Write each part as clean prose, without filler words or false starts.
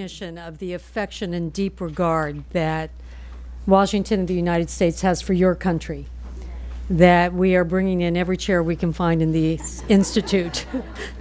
Of the affection and deep regard that Washington and the United States has for your country, that we are bringing in every chair we can find in the Institute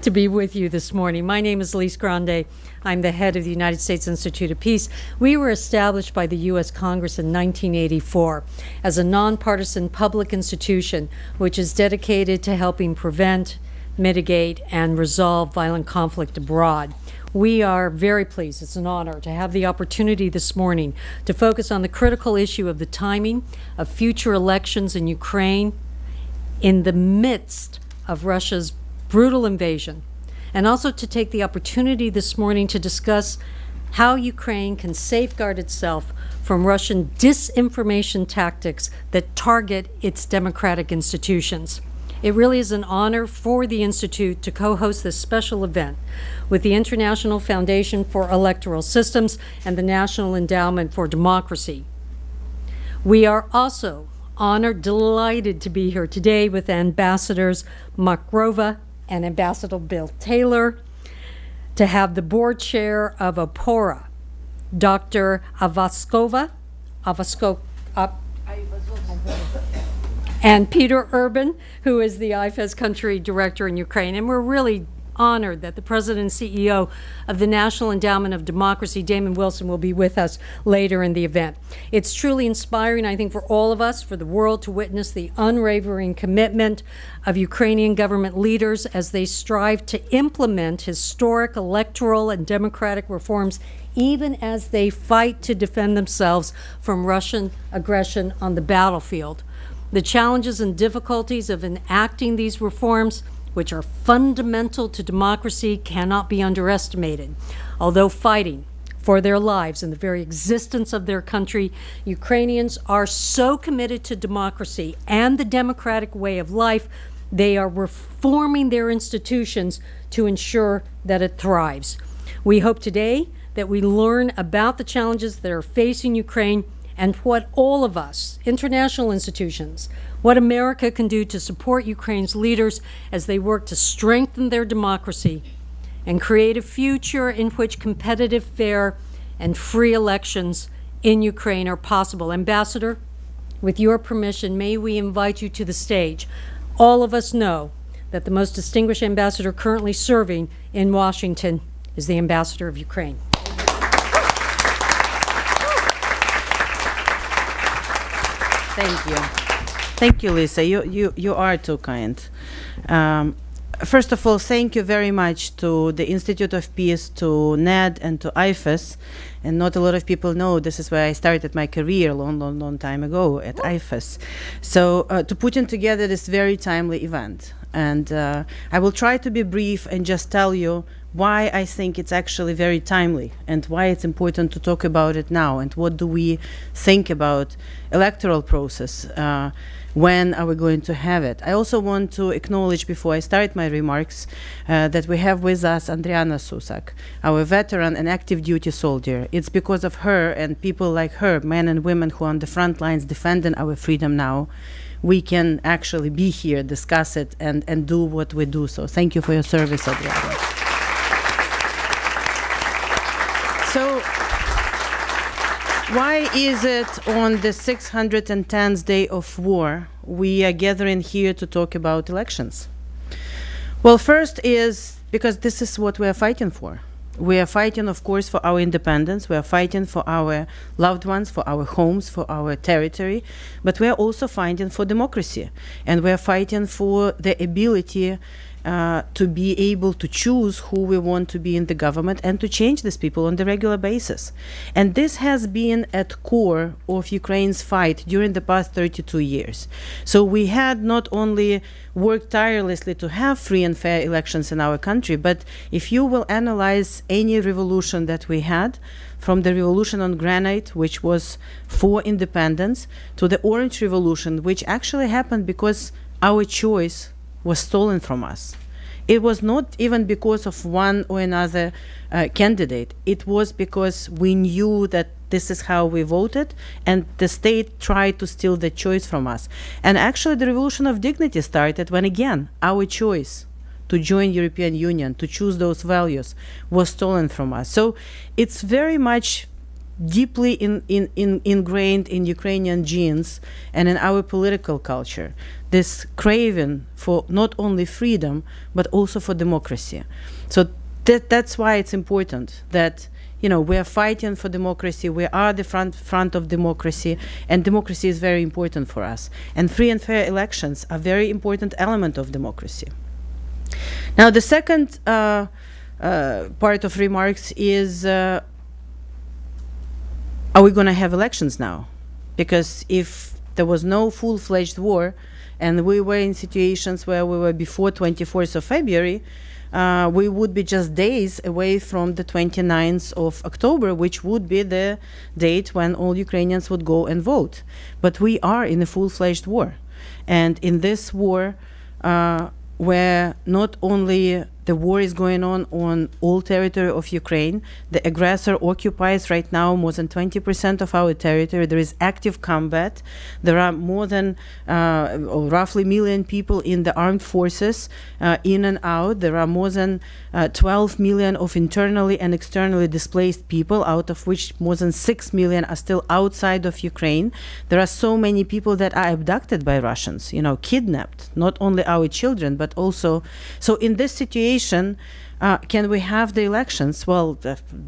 to be with you this morning. My name is Lise Grande. I'm the head of the United States Institute of Peace. We were established by the U.S. Congress in 1984 as a nonpartisan public institution which is dedicated to helping prevent, mitigate, and resolve violent conflict abroad. We are very pleased, it's an honor, to have the opportunity this morning to focus on the critical issue of the timing of future elections in Ukraine in the midst of Russia's brutal invasion, and also to take the opportunity this morning to discuss how Ukraine can safeguard itself from Russian disinformation tactics that target its democratic institutions. It really is an honor for the Institute to co-host this special event with the International Foundation for Electoral Systems and the National Endowment for Democracy. We are also honored, delighted to be here today with Ambassadors Makarova and Ambassador Bill Taylor, to have the board chair of Opora, Dr. and Peter Urban, who is the IFES country director in Ukraine. And we're really honored that the president and CEO of the National Endowment of Democracy, Damon Wilson, will be with us later in the event. It's truly inspiring, I think, for all of us, for the world, to witness the unwavering commitment of Ukrainian government leaders as they strive to implement historic electoral and democratic reforms, even as they fight to defend themselves from Russian aggression on the battlefield. The challenges and difficulties of enacting these reforms, which are fundamental to democracy, cannot be underestimated. Although fighting for their lives and the very existence of their country, Ukrainians are so committed to democracy and the democratic way of life, they are reforming their institutions to ensure that it thrives. We hope today that we learn about the challenges that are facing Ukraine and what all of us, international institutions, what America can do to support Ukraine's leaders as they work to strengthen their democracy and create a future in which competitive, fair, and free elections in Ukraine are possible. Ambassador, with your permission, may we invite you to the stage. All of us know that the most distinguished ambassador currently serving in Washington is the ambassador of Ukraine. Thank you. Thank you, Lisa. You are too kind. First of all, thank you very much to the Institute of Peace, to NED, and to IFES. And not a lot of people know this is where I started my career a long time ago, at IFES. So to putting together this very timely event. And I will try to be brief and just tell you why I think it's actually very timely and why it's important to talk about it now, and what do we think about electoral process, when are we going to have it. I also want to acknowledge, before I start my remarks, that we have with us Andriana Susak, our veteran and active duty soldier. It's because of her and people like her, men and women who are on the front lines defending our freedom now, we can actually be here, discuss it, and do what we do. So thank you for your service, Adriana. So why is it on the 610th day of war we are gathering here to talk about elections? Well, first is because this is what we are fighting for. We are fighting, of course, for our independence. We are fighting for our loved ones, for our homes, for our territory. But we are also fighting for democracy. And we are fighting for the ability to be able to choose who we want to be in the government and to change these people on the regular basis. And this has been at core of Ukraine's fight during the past 32 years. So we had not only worked tirelessly to have free and fair elections in our country, but if you will analyze any revolution that we had, from the revolution on granite, which was for independence, to the Orange Revolution, which actually happened because our choice was stolen from us. It was not even because of one or another candidate. It was because we knew that this is how we voted, and the state tried to steal the choice from us. And actually the revolution of dignity started when, again, our choice to join European Union, to choose those values, was stolen from us. So it's very much deeply ingrained in Ukrainian genes and in our political culture, this craving for not only freedom, but also for democracy. So that's why it's important that, you know, we are fighting for democracy, we are the front of democracy, and democracy is very important for us. And free and fair elections are a very important element of democracy. Now, the second part of remarks is, are we going to have elections now? Because if there was no full-fledged war and we were in situations where we were before 24th of February, we would be just days away from the 29th of October, which would be the date when all Ukrainians would go and vote. But we are in a full-fledged war. And in this war, where not only the war is going on all territory of Ukraine, the aggressor occupies right now more than 20% of our territory. There is active combat. There are more than or roughly 1 million people in the armed forces, in and out. There are more than 12 million of internally and externally displaced people, out of which more than 6 million are still outside of Ukraine. There are so many people that are abducted by Russians, you know, kidnapped, not only our children, but also. So in this situation, can we have the elections? Well,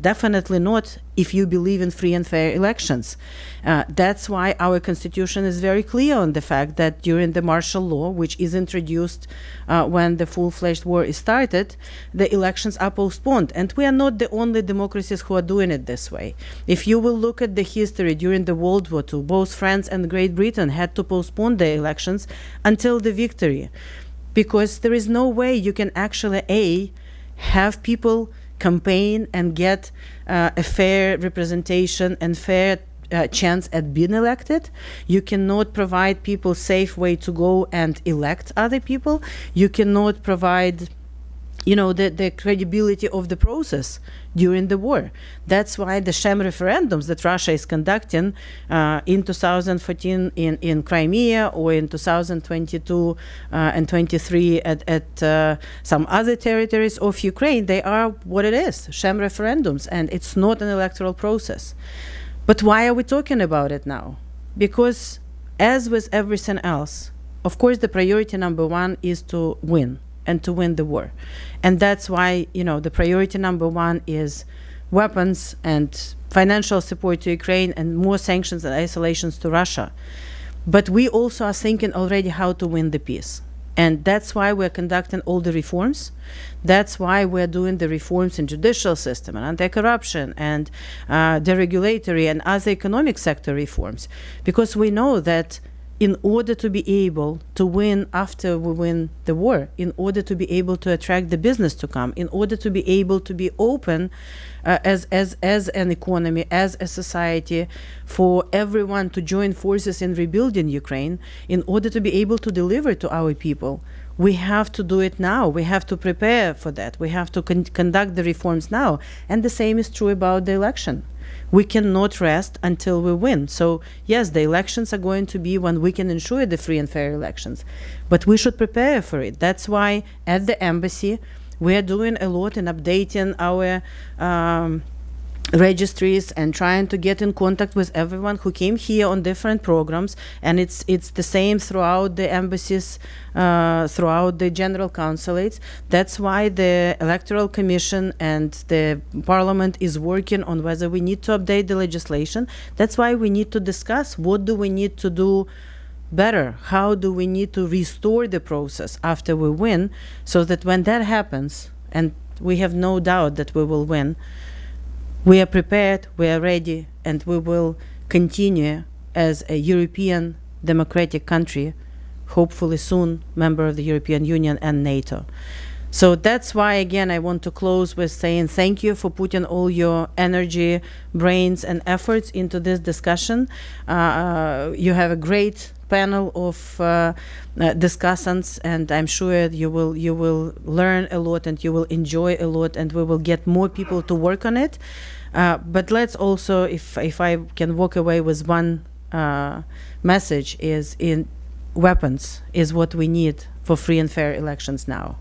definitely not if you believe in free and fair elections. That's why our constitution is very clear on the fact that during the martial law, which is introduced when the full-fledged war is started, the elections are postponed. And we are not the only democracies who are doing it this way. If you will look at the history during the World War II, both France and Great Britain had to postpone their elections until the victory, because there is no way you can actually have people campaign and get a fair representation and fair chance at being elected. You cannot provide people safe way to go and elect other people. You cannot provide, you know, the credibility of the process during the war. That's why the sham referendums that Russia is conducting in 2014 in Crimea, or in 2022 and 23 at some other territories of Ukraine, they are what it is, sham referendums, and it's not an electoral process. But why are we talking about it now? Because as with everything else, of course, the priority number one is to win, and to win the war. And that's why, you know, the priority number one is weapons and financial support to Ukraine and more sanctions and isolations to Russia. But we also are thinking already how to win the peace. And that's why we're conducting all the reforms. That's why we're doing the reforms in judicial system and anti-corruption and the regulatory and other economic sector reforms. Because we know that in order to be able to win after we win the war, in order to be able to attract the business to come, in order to be able to be open as an economy, as a society, for everyone to join forces in rebuilding Ukraine, in order to be able to deliver to our people, we have to do it now. We have to prepare for that. We have to conduct the reforms now. And the same is true about the election. We cannot rest until we win. So yes, the elections are going to be when we can ensure the free and fair elections, but we should prepare for it. That's why at the embassy we are doing a lot in updating our registries and trying to get in contact with everyone who came here on different programs, and it's the same throughout the embassies, throughout the general consulates. That's why the Electoral Commission and the Parliament is working on whether we need to update the legislation. That's why we need to discuss what do we need to do better, how do we need to restore the process after we win, so that when that happens, and we have no doubt that we will win, we are prepared, we are ready, and we will continue as a European democratic country, hopefully soon member of the European Union and NATO. So that's why, again, I want to close with saying thank you for putting all your energy, brains, and efforts into this discussion. You have a great panel of discussants, and I'm sure you will learn a lot and you will enjoy a lot, and we will get more people to work on it. But let's also, if I can walk away with one message, is in weapons is what we need for free and fair elections now.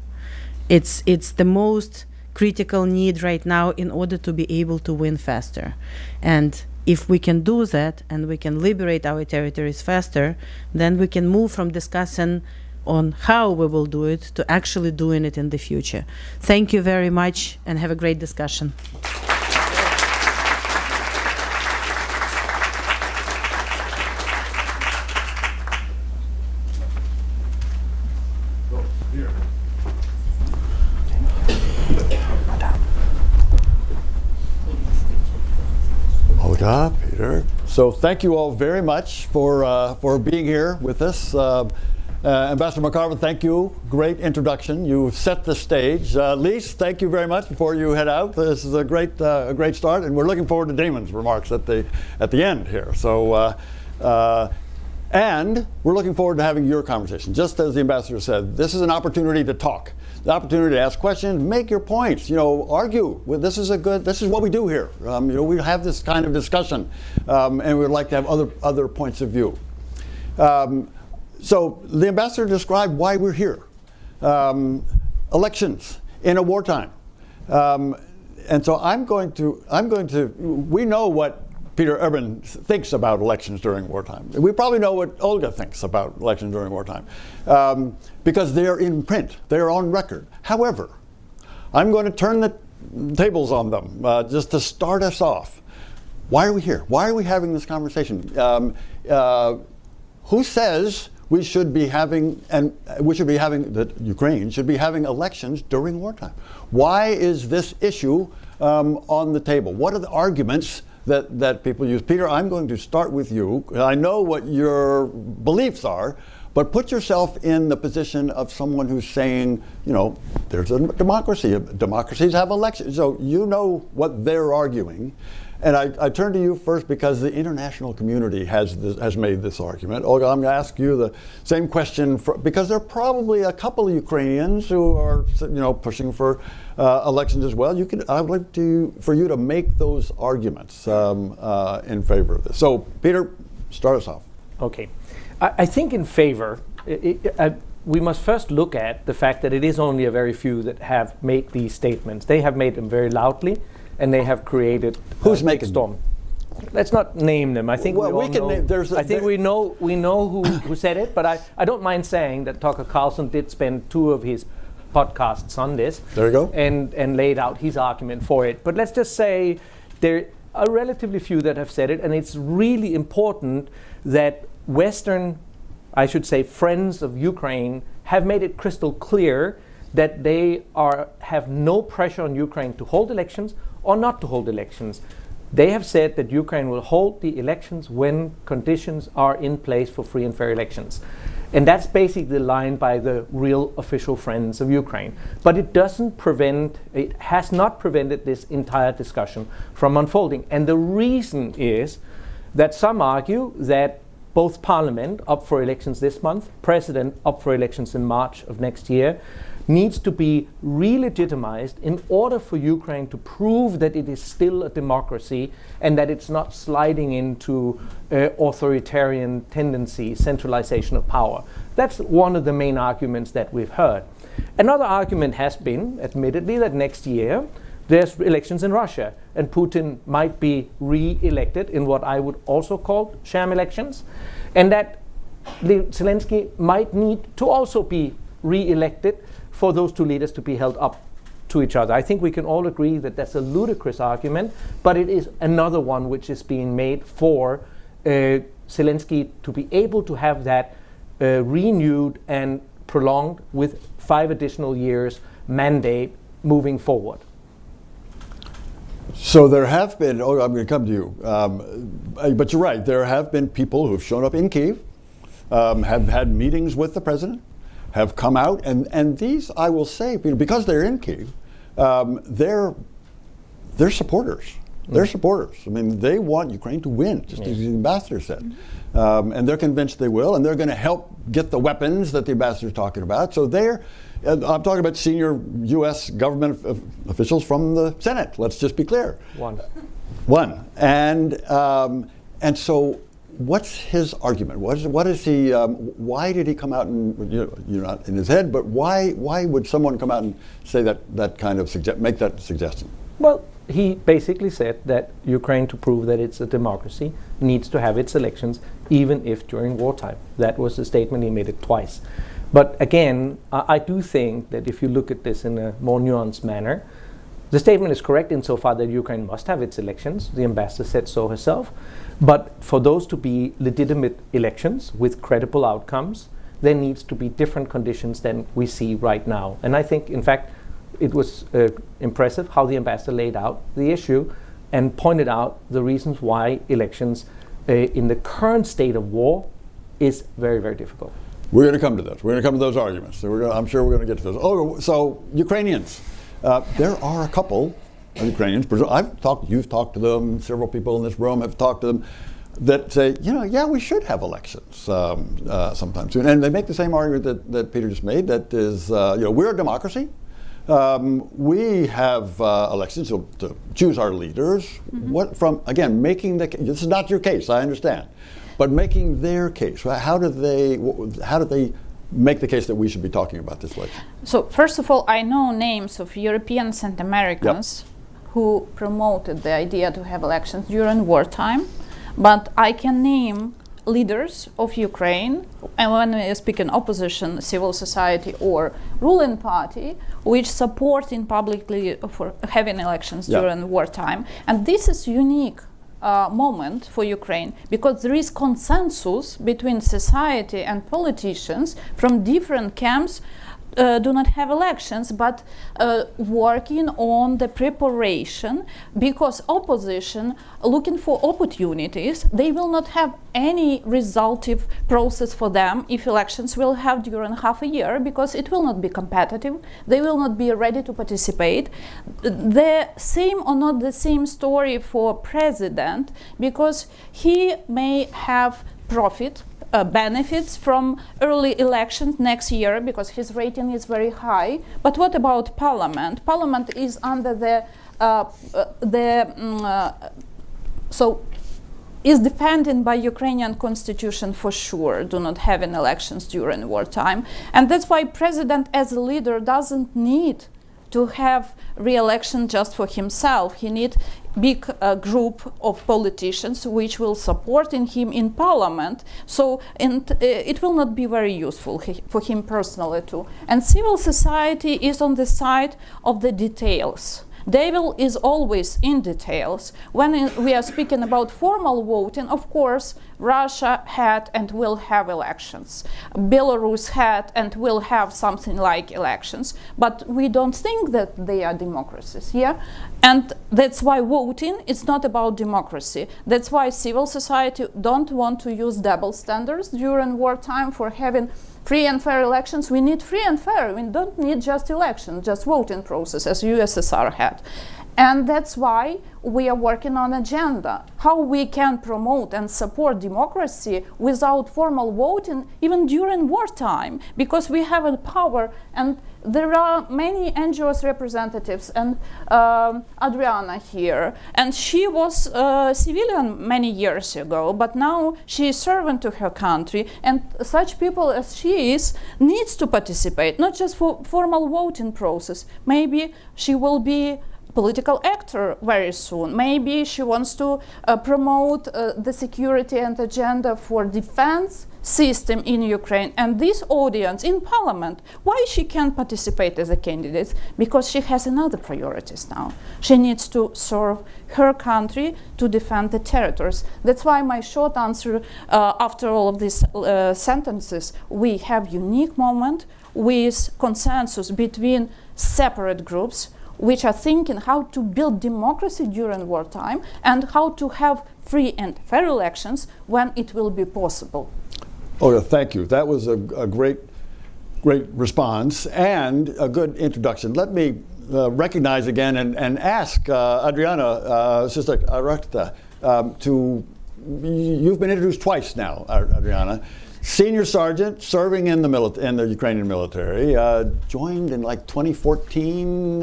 It's the most critical need right now in order to be able to win faster. And if we can do that and we can liberate our territories faster, then we can move from discussing on how we will do it to actually doing it in the future. Thank you very much and have a great discussion. Olga, Peter. So thank you all very much for being here with us. Ambassador McCarver, thank you. Great introduction. You set the stage. Lise, thank you very much before you head out. This is a great start, and we're looking forward to Damon's remarks at the end here. So, and we're looking forward to having your conversation. Just as the ambassador said, this is an opportunity to talk, the opportunity to ask questions, make your points. Argue. Well, this is what we do here. We have this kind of discussion, and we'd like to have other points of view. So the ambassador described why we're here. Elections in a wartime. And so we know what Peter Urban thinks about elections during wartime. We probably know what Olga thinks about elections during wartime, because they're in print, they're on record. However, I'm going to turn the tables on them just to start us off. Why are we here? Why are we having this conversation? Who says we should be having, that Ukraine should be having elections during wartime? Why is this issue on the table? What are the arguments that people use? Peter, I'm going to start with you. I know what your beliefs are, but put yourself in the position of someone who's saying, there's a democracy. Democracies have elections. So you know what they're arguing. And I turn to you first because the international community has made this argument. Olga, I'm going to ask you the same question because there are probably a couple of Ukrainians who are, pushing for elections as well. I would like for you to make those arguments in favor of this. So, Peter, start us off. Okay, I think in favor, we must first look at the fact that it is only a very few that have made these statements. They have made them very loudly, and they have created who's making storm. Let's not name them. I think we know who said it, but I don't mind saying that Tucker Carlson did spend 2 of his podcasts on this. There you go. And laid out his argument for it. But let's just say there are relatively few that have said it, and it's really important that Western, I should say, friends of Ukraine have made it crystal clear that they have no pressure on Ukraine to hold elections or not to hold elections. They have said that Ukraine will hold the elections when conditions are in place for free and fair elections. And that's basically the line by the real official friends of Ukraine. But it has not prevented this entire discussion from unfolding. And the reason is that some argue that both Parliament up for elections this month, President up for elections in March of next year, needs to be re-legitimized in order for Ukraine to prove that it is still a democracy and that it's not sliding into authoritarian tendency, centralization of power. That's one of the main arguments that we've heard. Another argument has been, admittedly, that next year there's elections in Russia and Putin might be re-elected in what I would also call sham elections, and that Zelensky might need to also be re-elected for those 2 leaders to be held up to each other. I think we can all agree that that's a ludicrous argument, but it is another one which is being made for Zelensky to be able to have that renewed and prolonged with 5 additional years mandate moving forward. So there have been, I'm going to come to you, but you're right, there have been people who've shown up in Kyiv, have had meetings with the president, have come out, and these, I will say, because they're in Kyiv, they're supporters. They're supporters. I mean, they want Ukraine to win, just as the ambassador said. And they're convinced they will, and they're going to help get the weapons that the ambassador's talking about. So I'm talking about senior U.S. government officials from the Senate. Let's just be clear. One. And so what's his argument? What is he? Why did he come out and you're not in his head? But why would someone come out and say that kind of make that suggestion? Well, he basically said that Ukraine, to prove that it's a democracy, needs to have its elections, even if during wartime. That was the statement. He made it twice. But again, I do think that if you look at this in a more nuanced manner, the statement is correct insofar that Ukraine must have its elections. The ambassador said so herself. But for those to be legitimate elections with credible outcomes, there needs to be different conditions than we see right now. And I think, in fact, it was impressive how the ambassador laid out the issue and pointed out the reasons why elections in the current state of war is very, very difficult. We're going to come to this. We're going to come to those arguments. So I'm sure we're going to get to those. Oh, so Ukrainians. There are a couple of Ukrainians. You've talked to them. Several people in this room have talked to them that say, we should have elections sometime soon. And they make the same argument that Peter just made. That is, we're a democracy. We have elections to choose our leaders. Making this is not your case, I understand, but making their case. How do they make the case that we should be talking about this election? So first of all, I know names of Europeans and Americans who promoted the idea to have elections during wartime, but I can name leaders of Ukraine, and when we speak in opposition, civil society or ruling party, which supporting publicly for having elections during wartime. And this is unique moment for Ukraine because there is consensus between society and politicians from different camps do not have elections, but working on the preparation, because opposition looking for opportunities, they will not have any resultive process for them if elections will have during half a year, because it will not be competitive, they will not be ready to participate. The same or not the same story for president, because he may have benefits from early elections next year because his rating is very high. But what about parliament? Parliament is under is defended by Ukrainian constitution for sure, do not have an elections during wartime. And that's why president as a leader doesn't need to have re-election just for himself. He needs big group of politicians which will support him in parliament. So it will not be very useful for him personally too. And civil society is on the side of the details. Devil is always in details. When we are speaking about formal voting, of course, Russia had and will have elections. Belarus had and will have something like elections. But we don't think that they are democracies, And that's why voting is not about democracy. That's why civil society don't want to use double standards during wartime for having free and fair elections. We need free and fair. We don't need just election, just voting process as USSR had. And that's why we are working on agenda, how we can promote and support democracy without formal voting even during wartime, because we have a power. And there are many NGOs representatives, and Adriana here, and she was a civilian many years ago, but now she is servant to her country, and such people as she is needs to participate, not just for formal voting process. Maybe she will be political actor very soon. Maybe she wants to promote the security and agenda for defense system in Ukraine. And this audience in parliament, why she can't participate as a candidate? Because she has another priorities now. She needs to serve her country to defend the territories. That's why my short answer after all of these sentences, we have unique moment with consensus between separate groups which are thinking how to build democracy during wartime and how to have free and fair elections when it will be possible. Oh, thank you. That was a great response and a good introduction. Let me recognize again and ask Adriana, Sister Arakta, you've been introduced twice now, Adriana. Senior sergeant serving in the Ukrainian military, joined in like 2014,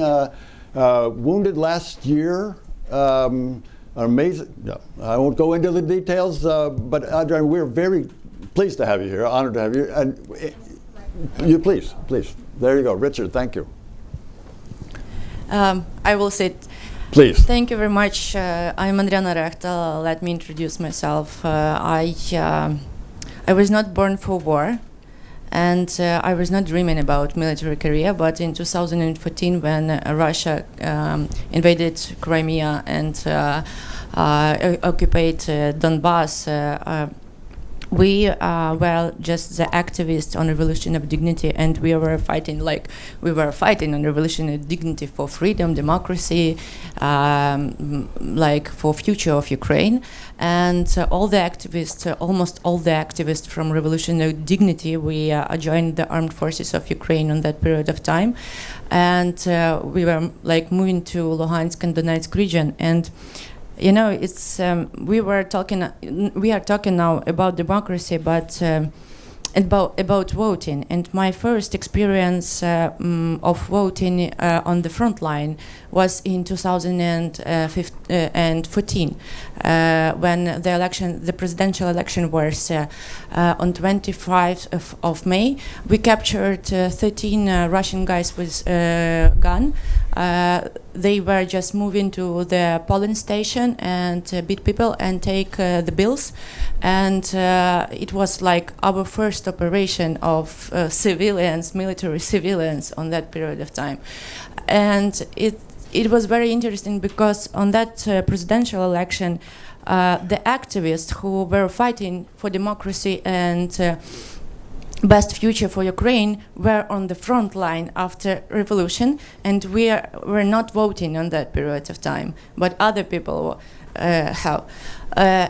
wounded last year. amazing. Yeah, I won't go into the details, but Adrian, we're very pleased to have you here, honored to have you. And you please. There you go. Richard, thank you. I will sit. Please. Thank you very much. I'm Adriana Rechtel. Let me introduce myself. I was not born for war, and I was not dreaming about military career. But in 2014, when Russia invaded Crimea and occupied Donbass, we were just the activists on Revolution of Dignity, and we were fighting on Revolution of Dignity for freedom, democracy, for future of Ukraine. And almost all the activists from Revolution of Dignity, we joined the armed forces of Ukraine on that period of time, and we were moving to Luhansk and Donetsk region. And it's we are talking now about democracy, but about voting. And my first experience of voting on the front line was in 2014, when the presidential election was on 25th of May. We captured 13 Russian guys with gun. They were just moving to the polling station and beat people and take the bills. And it was like our first operation of military civilians on that period of time. And it was very interesting because on that presidential election, the activists who were fighting for democracy and best future for Ukraine were on the front line after revolution, and we were not voting on that period of time, but other people have.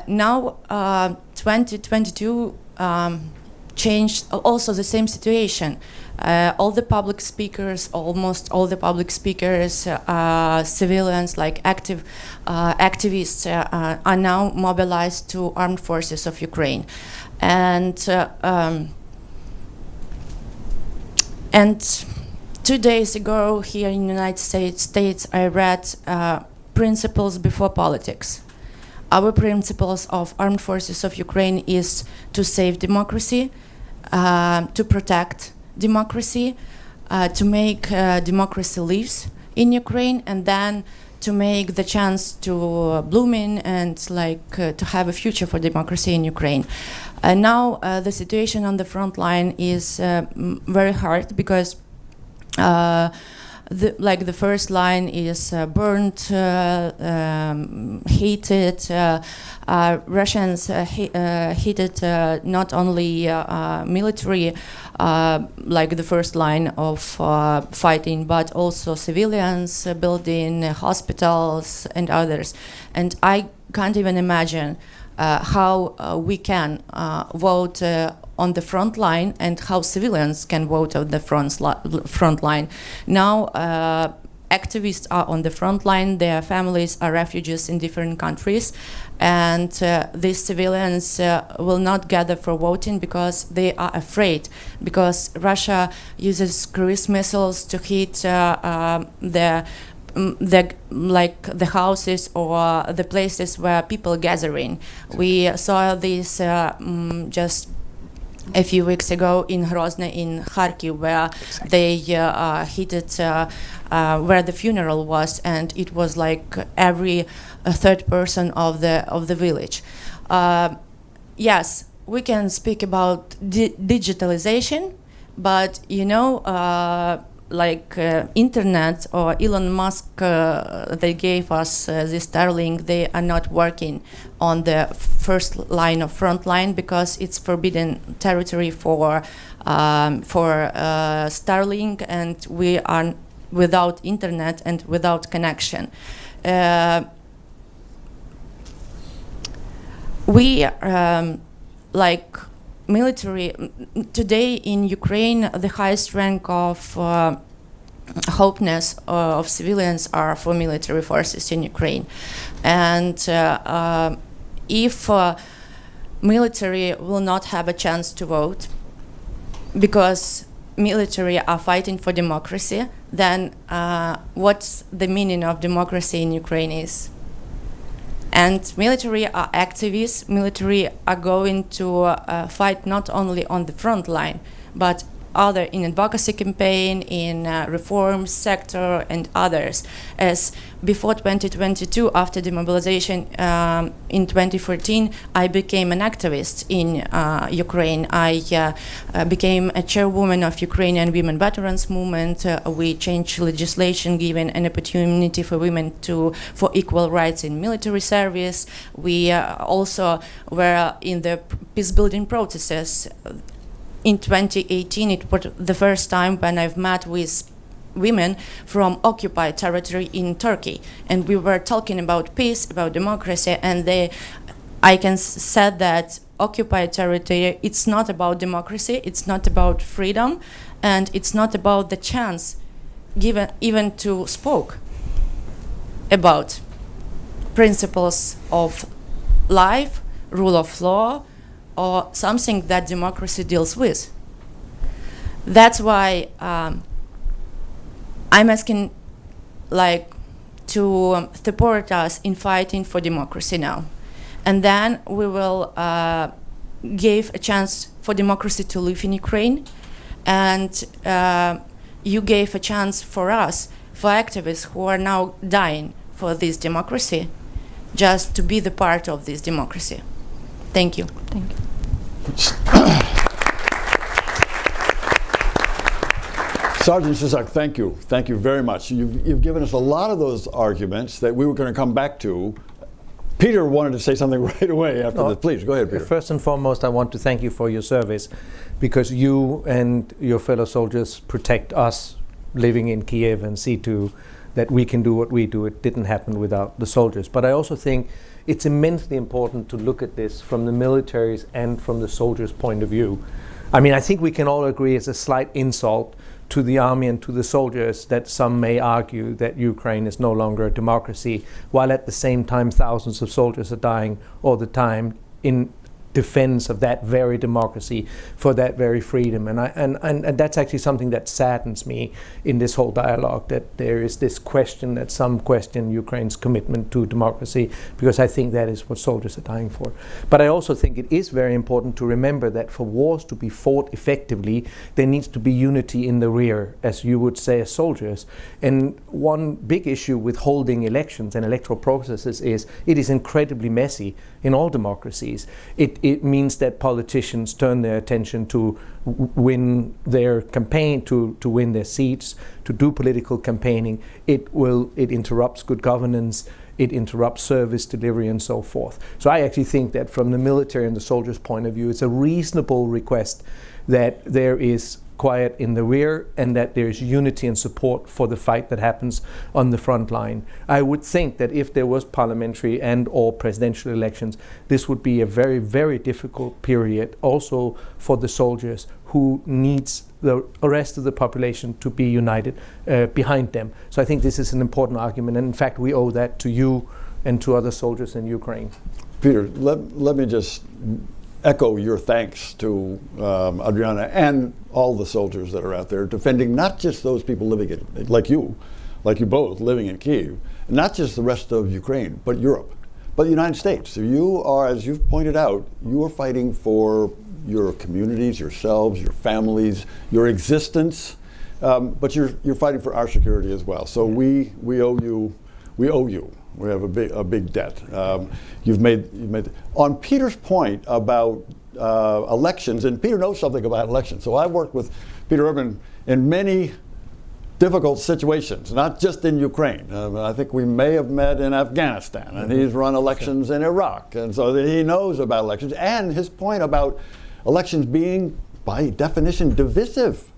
Now 2022 changed also the same situation. Almost all the public speakers, civilians like activists are now mobilized to armed forces of Ukraine. And 2 days ago, here in the United States, I read Principles Before Politics. Our principles of armed forces of Ukraine is to save democracy, to protect democracy, to make democracy live in Ukraine, and then to make the chance to blooming and to have a future for democracy in Ukraine. Now the situation on the front line is very hard because the first line is burnt, heated. Russians heated not only military, like the first line of fighting, but also civilians, building hospitals and others. And I can't even imagine how we can vote on the front line and how civilians can vote on the front line. Now activists are on the front line, their families are refugees in different countries, and these civilians will not gather for voting because they are afraid, because Russia uses cruise missiles to hit the houses or the places where people gathering. We saw this just a few weeks ago in Grozny, in Kharkiv, where they hit it, where the funeral was, and it was like every third person of the village. Yes, we can speak about digitalization, but internet or Elon Musk, they gave us this Starlink, they are not working on the first line or front line because it's forbidden territory for Starlink, and we are without internet and without connection. We military today in Ukraine, the highest rank of hopeness of civilians are for military forces in Ukraine, and if military will not have a chance to vote because military are fighting for democracy, then what's the meaning of democracy in Ukraine is? And military are activists. Military are going to fight not only on the front line, but other in advocacy campaign, in reform sector, and others. As before 2022, after demobilization in 2014, I became an activist in Ukraine. I became a chairwoman of Ukrainian Women Veterans Movement. We changed legislation giving an opportunity for women for equal rights in military service. We also were in the peace building processes. In 2018, it was the first time when I've met with women from occupied territory in Turkey, and we were talking about peace, about democracy, and I can say that occupied territory, it's not about democracy, it's not about freedom, and it's not about the chance given even to speak about principles of life, rule of law, or something that democracy deals with. That's why I'm asking, to support us in fighting for democracy now, and then we will give a chance for democracy to live in Ukraine, and you gave a chance for us, for activists who are now dying for this democracy, just to be the part of this democracy. Thank you. Thank you. Sergeant Sysak, thank you. Thank you very much. You've given us a lot of those arguments that we were going to come back to. Peter wanted to say something right away after this. Please, go ahead, Peter. First and foremost, I want to thank you for your service, because you and your fellow soldiers protect us living in Kiev and see to that we can do what we do. It didn't happen without the soldiers. But I also think it's immensely important to look at this from the military's and from the soldiers' point of view. I mean, I think we can all agree it's a slight insult to the army and to the soldiers that some may argue that Ukraine is no longer a democracy, while at the same time thousands of soldiers are dying all the time in defense of that very democracy, for that very freedom. And that's actually something that saddens me in this whole dialogue, that there is this question, that some question Ukraine's commitment to democracy, because I think that is what soldiers are dying for. But I also think it is very important to remember that for wars to be fought effectively, there needs to be unity in the rear, as you would say as soldiers. And one big issue with holding elections and electoral processes is it is incredibly messy in all democracies. It means that politicians turn their attention to win their campaign, to win their seats, to do political campaigning. It interrupts good governance, it interrupts service delivery and so forth. So I actually think that from the military and the soldiers' point of view, it's a reasonable request that there is quiet in the rear and that there's unity and support for the fight that happens on the front line. I would think that if there was parliamentary and or presidential elections, this would be a very, very difficult period also for the soldiers, who needs the rest of the population to be united behind them. So I think this is an important argument, and in fact we owe that to you and to other soldiers in Ukraine. Peter, let me just echo your thanks to Adriana and all the soldiers that are out there defending not just those people living in, like you both, living in Kyiv, not just the rest of Ukraine, but Europe, but the United States. So you are, as you've pointed out, you are fighting for your communities, yourselves, your families, your existence, but you're fighting for our security as well. So we owe you. We have a big debt. You've made on Peter's point about elections, and Peter knows something about elections. So I've worked with Peter Urban in many difficult situations, not just in Ukraine. I think we may have met in Afghanistan, and he's run elections in Iraq, and so he knows about elections. And his point about elections being, by definition, divisive.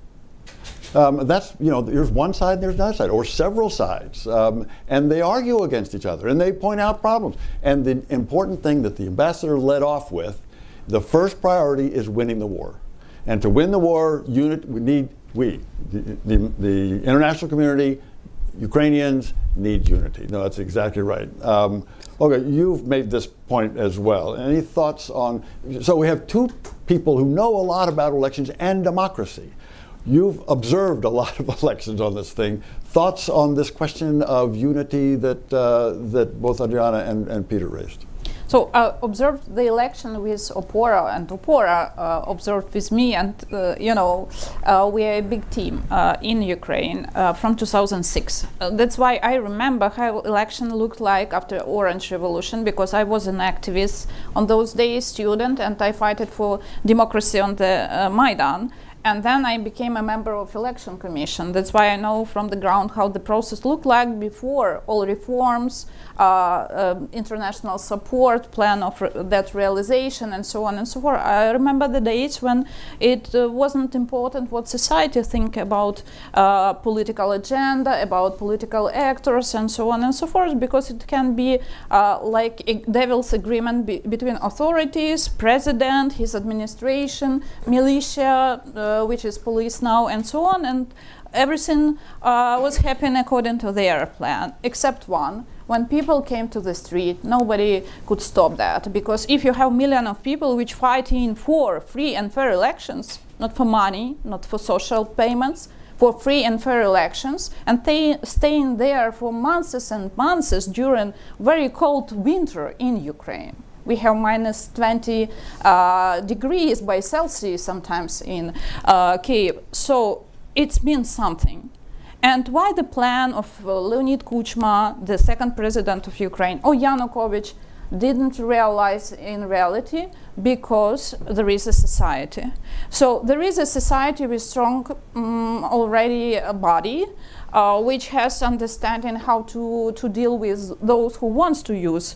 That's, there's one side and there's another side, or several sides, and they argue against each other and they point out problems. And the important thing that the ambassador led off with, the first priority is winning the war. And to win the war, the international community, Ukrainians need unity. No, that's exactly right. Okay, you've made this point as well. Any thoughts on, so we have two people who know a lot about elections and democracy. You've observed a lot of elections on this thing. Thoughts on this question of unity that both Adriana and Peter raised? So I observed the election with Opora, and Opora observed with me, and we are a big team in Ukraine from 2006. That's why I remember how election looked like after Orange Revolution, because I was an activist on those days, student, and I fought for democracy on the Maidan. And then I became a member of election commission. That's why I know from the ground how the process looked like before all reforms, international support, plan of that realization, and so on and so forth. I remember the days when it wasn't important what society think about political agenda, about political actors, and so on and so forth, because it can be like a devil's agreement between authorities, president, his administration, militia, which is police now, and so on, and everything was happening according to their plan, except one. When people came to the street, nobody could stop that, because if you have millions of people which fighting for free and fair elections, not for money, not for social payments, for free and fair elections, and they staying there for months and months during very cold winter in Ukraine. We have minus 20 degrees by Celsius sometimes in Kyiv. So it means something. And why the plan of Leonid Kuchma, the second president of Ukraine, or Yanukovych, didn't realize in reality? Because there is a society. So there is a society with strong already a body, which has understanding how to deal with those who wants to use,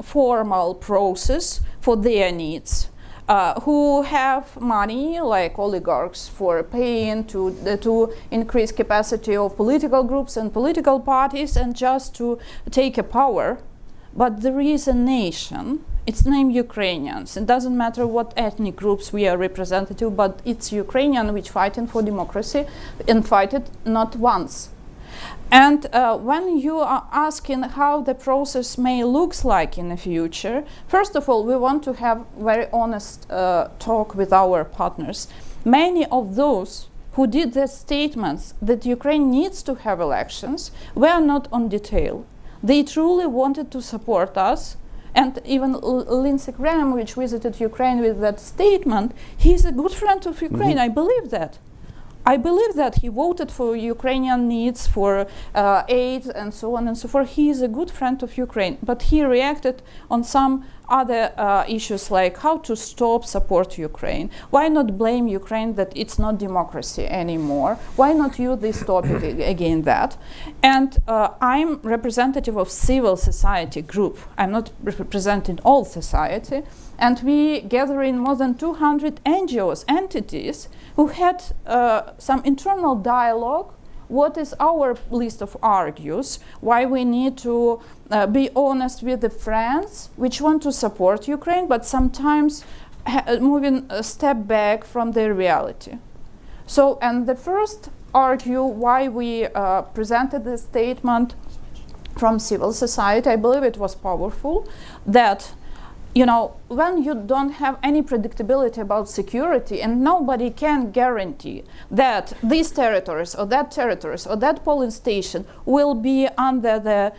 formal process for their needs. Who have money, like oligarchs, for paying to increase capacity of political groups and political parties, and just to take a power. But there is a nation. It's named Ukrainians. It doesn't matter what ethnic groups we are representative, but it's Ukrainian which fighting for democracy, and fight it not once. And when you are asking how the process may look like in the future, first of all, we want to have very honest talk with our partners. Many of those who did the statements that Ukraine needs to have elections were not on detail. They truly wanted to support us. And even Lindsey Graham, which visited Ukraine with that statement, he's a good friend of Ukraine. I believe that. I believe that he voted for Ukrainian needs, for aid, and so on and so forth. He is a good friend of Ukraine, but he reacted on some other issues, like how to stop support Ukraine. Why not blame Ukraine that it's not democracy anymore? Why not use this topic again that? And I'm representative of civil society group. I'm not representing all society. And we gather in more than 200 NGOs, entities, who had some internal dialogue. What is our list of argues? Why we need to be honest with the friends which want to support Ukraine, but sometimes moving a step back from their reality. So, and the first argue why we presented this statement from civil society, I believe it was powerful, that when you don't have any predictability about security, and nobody can guarantee that these territories or that polling station will be under the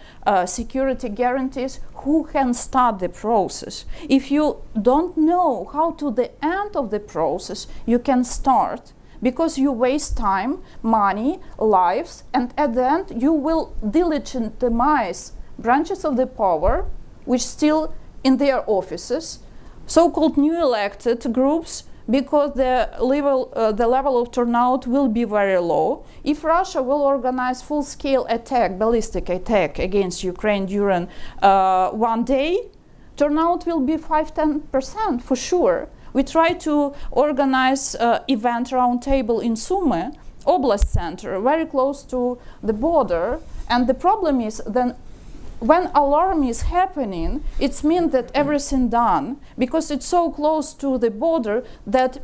security guarantees, who can start the process? If you don't know how to the end of the process, you can start, because you waste time, money, lives, and at the end you will delegitimize branches of the power which still in their offices, so-called new elected groups, because the level of turnout will be very low. If Russia will organize full-scale attack, ballistic attack against Ukraine during one day, turnout will be 5–10% for sure. We try to organize event roundtable in Sumy, Oblast Center, very close to the border, and the problem is then when alarm is happening, it means that everything done, because it's so close to the border that,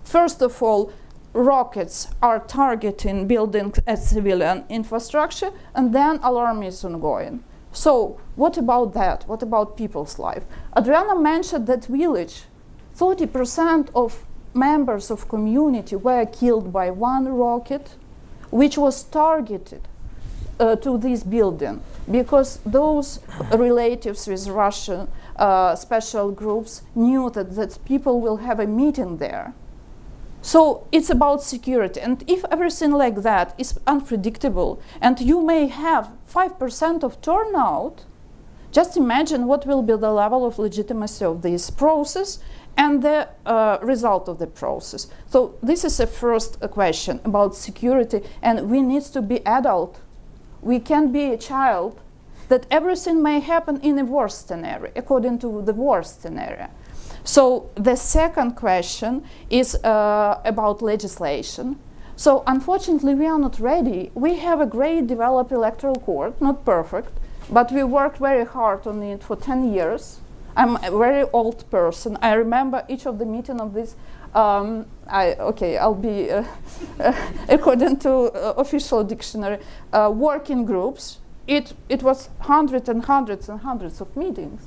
first of all, rockets are targeting buildings as civilian infrastructure, and then alarm is ongoing. So what about that? What about people's life? Adriana mentioned that village, 30% of members of community were killed by one rocket, which was targeted to this building, because those relatives with Russian special groups knew that people will have a meeting there. So it's about security. And if everything like that is unpredictable, and you may have 5% of turnout, just imagine what will be the level of legitimacy of this process and the result of the process. So this is the first question about security, and we need to be adult. We can't be a child, that everything may happen in a worst scenario, according to the worst scenario. So the second question is about legislation. So unfortunately, we are not ready. We have a great developed electoral court, not perfect, but we worked very hard on it for 10 years. I'm a very old person. I remember each of the meeting of this. I'll be according to official dictionary, working groups. It was hundreds and hundreds and hundreds of meetings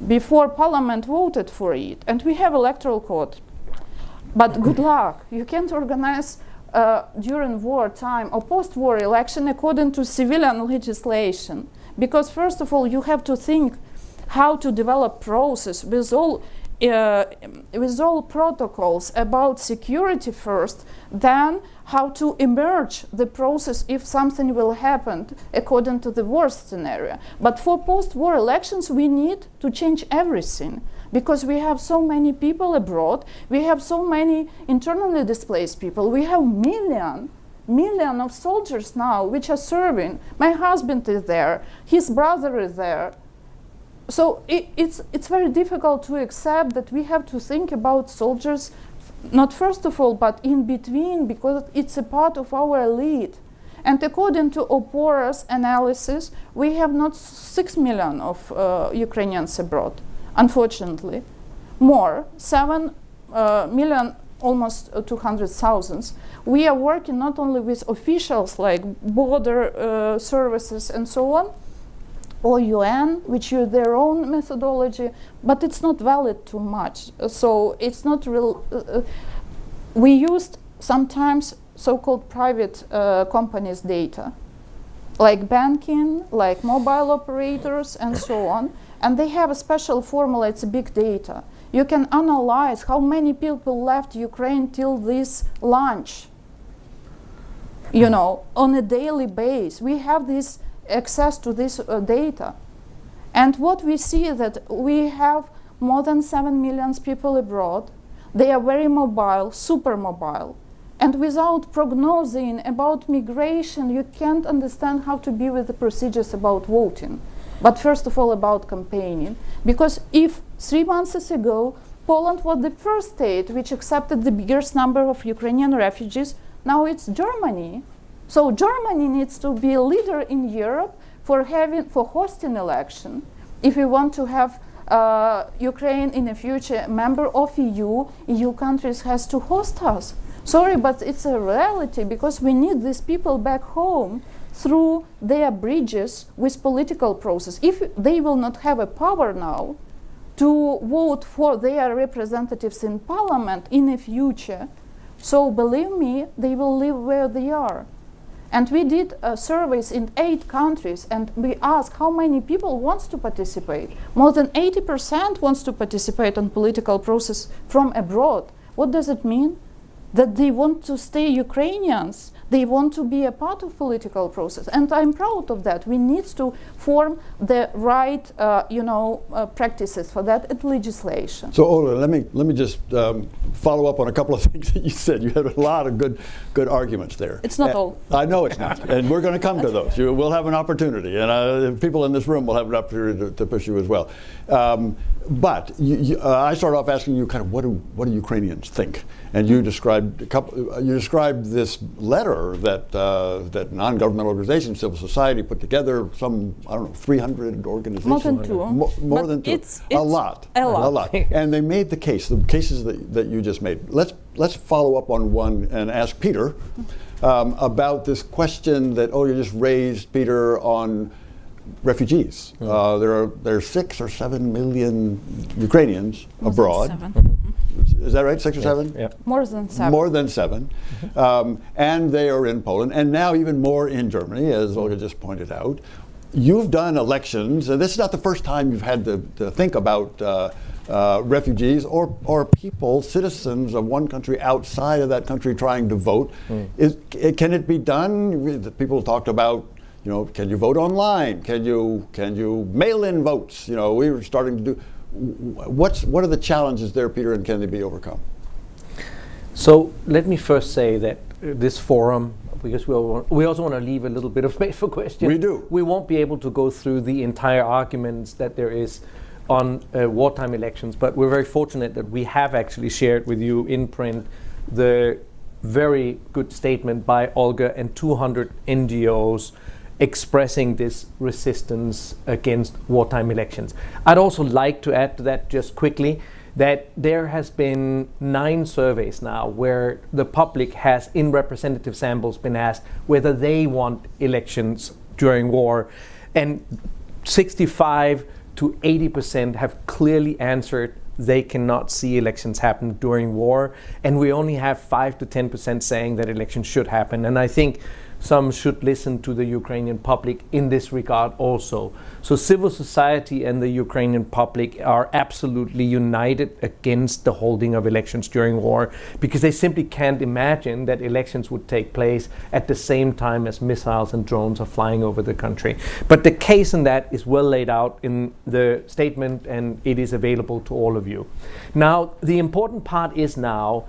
before Parliament voted for it, and we have electoral court. But good luck. You can't organize during wartime or post-war election according to civilian legislation, because first of all you have to think how to develop process with all protocols about security first, then how to emerge the process if something will happen according to the worst scenario. But for post-war elections, we need to change everything, because we have so many people abroad, we have so many internally displaced people, we have million of soldiers now which are serving. My husband is there, his brother is there. So it's very difficult to accept that we have to think about soldiers, not first of all, but in between, because it's a part of our elite. And according to Opora's analysis, we have not 6 million of Ukrainians abroad, unfortunately. More, 7 million, almost 200,000. We are working not only with officials like border services and so on, or UN, which use their own methodology, but it's not valid too much. So it's not real. We used sometimes so-called private companies' data, like banking, like mobile operators, and so on. And they have a special formula, it's big data. You can analyze how many people left Ukraine till this launch, you know, on a daily basis. We have this access to this data. And what we see is that we have more than 7 million people abroad. They are very mobile, super mobile. And without prognosing about migration, you can't understand how to be with the procedures about voting. But first of all, about campaigning. Because if 3 months ago, Poland was the first state which accepted the biggest number of Ukrainian refugees, now it's Germany. So Germany needs to be a leader in Europe for hosting election. If we want to have Ukraine in the future a member of EU countries has to host us. Sorry, but it's a reality, because we need these people back home through their bridges with political process. If they will not have a power now to vote for their representatives in parliament in the future, so believe me, they will live where they are. And we did surveys in 8 countries, and we asked how many people wants to participate. More than 80% wants to participate on political process from abroad. What does it mean? That they want to stay Ukrainians. They want to be a part of political process. And I'm proud of that. We need to form the right, practices for that and legislation. So Ola, let me just follow up on a couple of things that you said. You had a lot of good arguments there. It's not all. I know it's not, and we're going to come to those. We'll have an opportunity, and people in this room will have an opportunity to push you as well. But I started off asking you kind of what do Ukrainians think, and you described this letter that non-governmental organizations, civil society put together, 300 organizations. More than 2. More than 2. It's a lot. And they made the cases that you just made. Let's follow up on one and ask Peter about this question that you just raised, Peter, on refugees. There are 6 or 7 million Ukrainians abroad. 7. Is that right? 6 or 7? Yeah. More than 7. More than 7. And they are in Poland, and now even more in Germany, as Olga just pointed out. You've done elections, and this is not the first time you've had to think about refugees or people, citizens of one country outside of that country trying to vote. Can it be done? People talked about, can you vote online? Can you mail in votes? We were starting to do. What are the challenges there, Peter, and can they be overcome? So let me first say that this forum, because we also want to leave a little bit of space for questions. We do. We won't be able to go through the entire arguments that there is on wartime elections, but we're very fortunate that we have actually shared with you in print the very good statement by Olga and 200 NGOs expressing this resistance against wartime elections. I'd also like to add to that just quickly that there has been 9 surveys now where the public has, in representative samples, been asked whether they want elections during war, and 65 to 80% have clearly answered they cannot see elections happen during war, and we only have 5 to 10% saying that elections should happen. And I think some should listen to the Ukrainian public in this regard also. So civil society and the Ukrainian public are absolutely united against the holding of elections during war, because they simply can't imagine that elections would take place at the same time as missiles and drones are flying over the country. But the case in that is well laid out in the statement, and it is available to all of you. Now, the important part is now,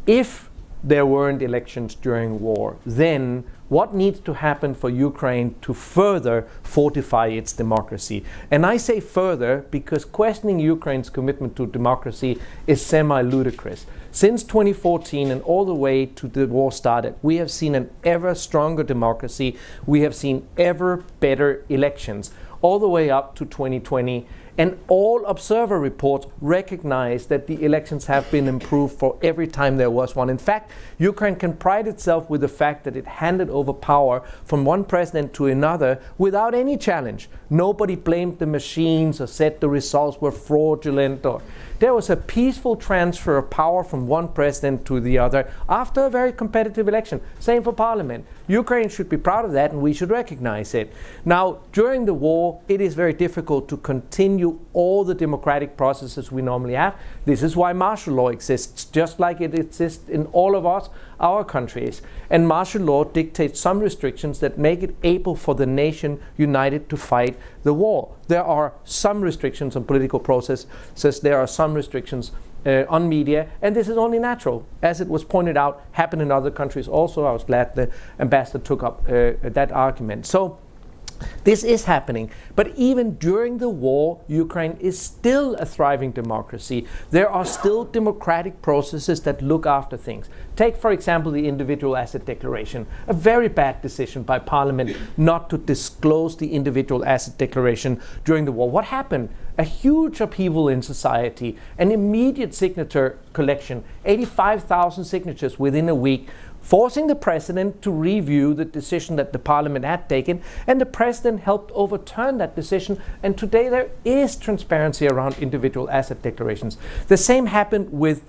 if there weren't elections during war, then what needs to happen for Ukraine to further fortify its democracy? And I say further because questioning Ukraine's commitment to democracy is semi-ludicrous. Since 2014 and all the way to the war started, we have seen an ever stronger democracy. We have seen ever better elections, all the way up to 2020. And all observer reports recognize that the elections have been improved for every time there was one. In fact, Ukraine can pride itself with the fact that it handed over power from one president to another without any challenge. Nobody blamed the machines or said the results were fraudulent. Or there was a peaceful transfer of power from one president to the other after a very competitive election. Same for parliament. Ukraine should be proud of that, and we should recognize it. Now, during the war, it is very difficult to continue all the democratic processes we normally have. This is why martial law exists, just like it exists in all of our countries. And martial law dictates some restrictions that make it able for the nation united to fight the war. There are some restrictions on political processes. There are some restrictions on media, and this is only natural. As it was pointed out, happened in other countries also. I was glad the ambassador took up that argument. So this is happening, but even during the war, Ukraine is still a thriving democracy. There are still democratic processes that look after things. Take, for example, the individual asset declaration. A very bad decision by parliament not to disclose the individual asset declaration during the war. What happened? A huge upheaval in society, an immediate signature collection, 85,000 signatures within a week, forcing the president to review the decision that the parliament had taken, and the president helped overturn that decision, and today there is transparency around individual asset declarations. The same happened with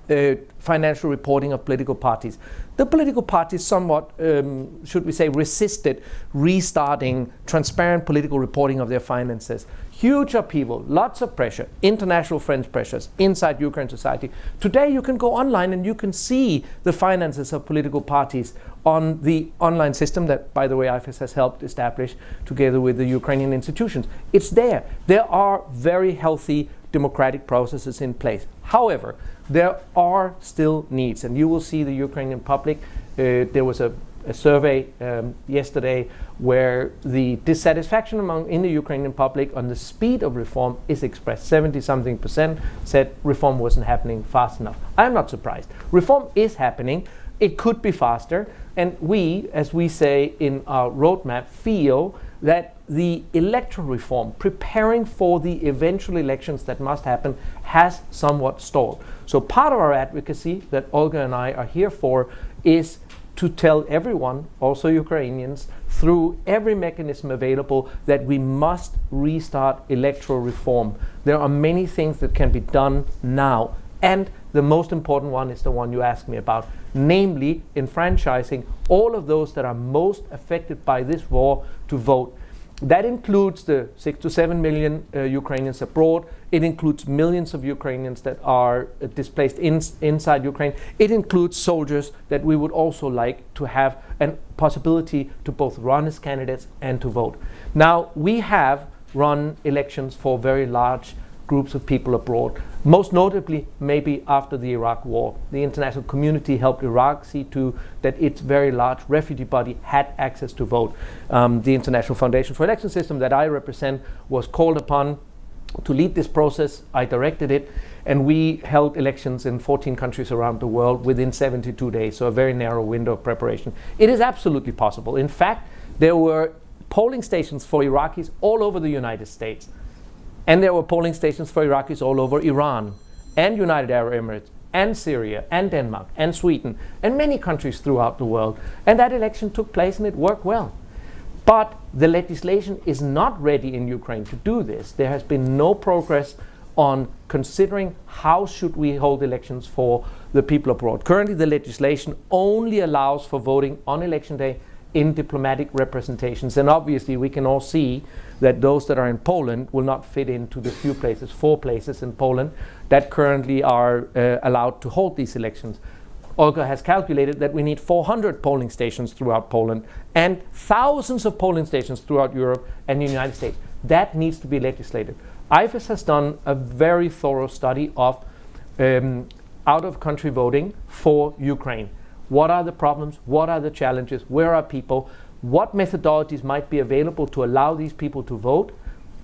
financial reporting of political parties. The political parties somewhat, should we say, resisted restarting transparent political reporting of their finances. Huge upheaval, lots of pressure, international friends pressures inside Ukraine society. Today you can go online and you can see the finances of political parties on the online system that, by the way, IFES has helped establish together with the Ukrainian institutions. It's there. There are very healthy democratic processes in place. However, there are still needs, and you will see the Ukrainian public. There was a survey yesterday where the dissatisfaction in the Ukrainian public on the speed of reform is expressed. 70-something% said reform wasn't happening fast enough. I'm not surprised. Reform is happening. It could be faster. And we, as we say in our roadmap, feel that the electoral reform, preparing for the eventual elections that must happen, has somewhat stalled. So part of our advocacy that Olga and I are here for is to tell everyone, also Ukrainians, through every mechanism available, that we must restart electoral reform. There are many things that can be done now, and the most important one is the one you asked me about, namely enfranchising all of those that are most affected by this war to vote. That includes the 6 to 7 million Ukrainians abroad. It includes millions of Ukrainians that are displaced inside Ukraine. It includes soldiers that we would also like to have a possibility to both run as candidates and to vote. Now, we have run elections for very large groups of people abroad. Most notably, maybe after the Iraq war. The international community helped Iraq see to that its very large refugee body had access to vote. The International Foundation for Election Systems that I represent was called upon to lead this process. I directed it, and we held elections in 14 countries around the world within 72 days, so a very narrow window of preparation. It is absolutely possible. In fact, there were polling stations for Iraqis all over the United States. And there were polling stations for Iraqis all over Iran, and United Arab Emirates, and Syria, and Denmark, and Sweden, and many countries throughout the world. And that election took place and it worked well. But the legislation is not ready in Ukraine to do this. There has been no progress on considering how should we hold elections for the people abroad. Currently, the legislation only allows for voting on election day in diplomatic representations. And obviously, we can all see that those that are in Poland will not fit into the few places, 4 places in Poland, that currently are allowed to hold these elections. Olga has calculated that we need 400 polling stations throughout Poland and thousands of polling stations throughout Europe and the United States. That needs to be legislated. IFES has done a very thorough study of out-of-country voting for Ukraine. What are the problems? What are the challenges? Where are people? What methodologies might be available to allow these people to vote?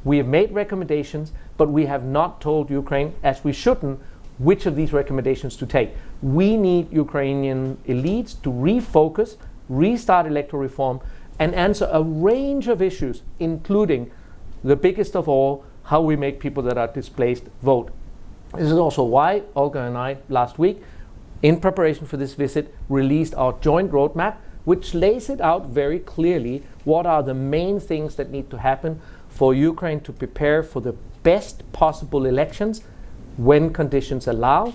We have made recommendations, but we have not told Ukraine, as we shouldn't, which of these recommendations to take. We need Ukrainian elites to refocus, restart electoral reform, and answer a range of issues, including the biggest of all, how we make people that are displaced vote. This is also why Olga and I, last week, in preparation for this visit, released our joint roadmap, which lays it out very clearly what are the main things that need to happen for Ukraine to prepare for the best possible elections when conditions allow.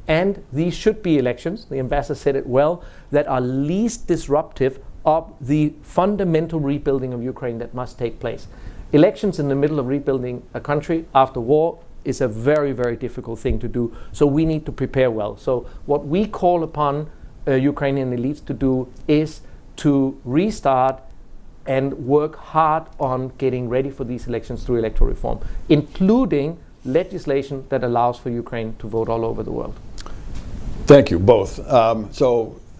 And these should be elections, the ambassador said it well, that are least disruptive of the fundamental rebuilding of Ukraine that must take place. Elections in the middle of rebuilding a country after war is a very, very difficult thing to do. So we need to prepare well. So what we call upon Ukrainian elites to do is to restart and work hard on getting ready for these elections through electoral reform, including legislation that allows for Ukraine to vote all over the world. Thank you both.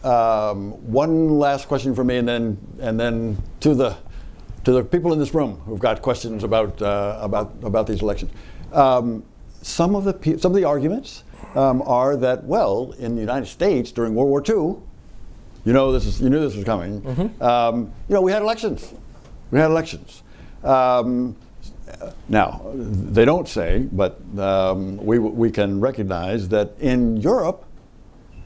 One last question for me, and then to the people in this room who've got questions about these elections. Some of the arguments are that, well, in the United States during World War II, you knew this was coming. Mm-hmm. We had elections. Now, they don't say, but we can recognize that in Europe,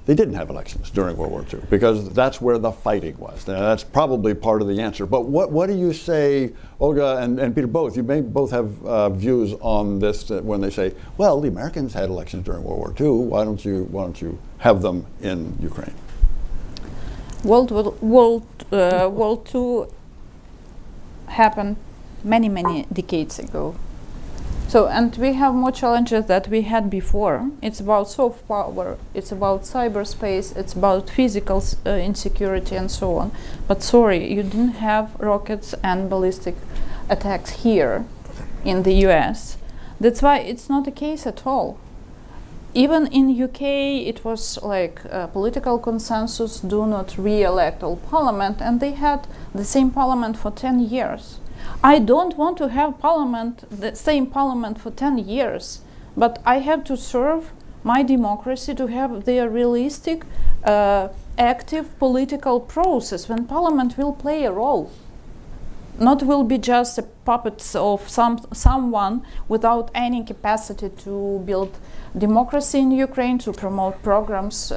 they didn't have elections during World War II because that's where the fighting was. Now, that's probably part of the answer. But what do you say, Olga and Peter, both? You may both have views on this when they say, well, the Americans had elections during World War II. Why don't you have them in Ukraine? World II happened many decades ago. So, and we have more challenges that we had before. It's about soft power, it's about cyberspace, it's about physical insecurity and so on. But sorry, you didn't have rockets and ballistic attacks here in the US. That's why it's not a case at all. Even in UK, it was like political consensus, do not re-elect all parliament, and they had the same parliament for 10 years. I don't want to have the same parliament for 10 years, but I have to serve my democracy to have their realistic, active political process when parliament will play a role. Not will be just a puppets of someone without any capacity to build democracy in Ukraine, to promote programs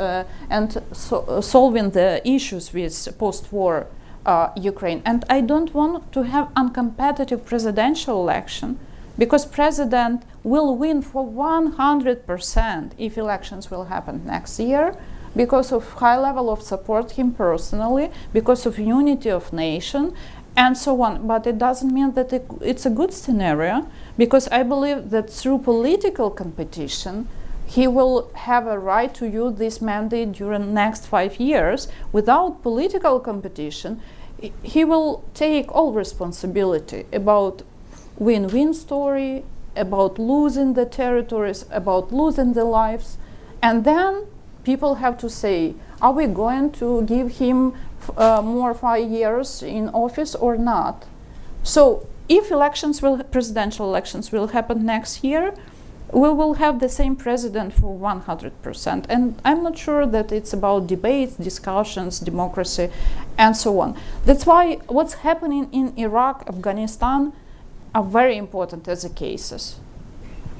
and solving the issues with post-war Ukraine. And I don't want to have uncompetitive presidential election because president will win for 100% if elections will happen next year, because of high level of support him personally, because of unity of nation, and so on. But it doesn't mean that it's a good scenario, because I believe that through political competition, he will have a right to use this mandate during the next 5 years. Without political competition, he will take all responsibility about win-win story, about losing the territories, about losing the lives. And then people have to say, are we going to give him more 5 years in office or not? So if presidential elections will happen next year, we will have the same president for 100%. And I'm not sure that it's about debates, discussions, democracy, and so on. That's why what's happening in Iraq, Afghanistan are very important as a cases.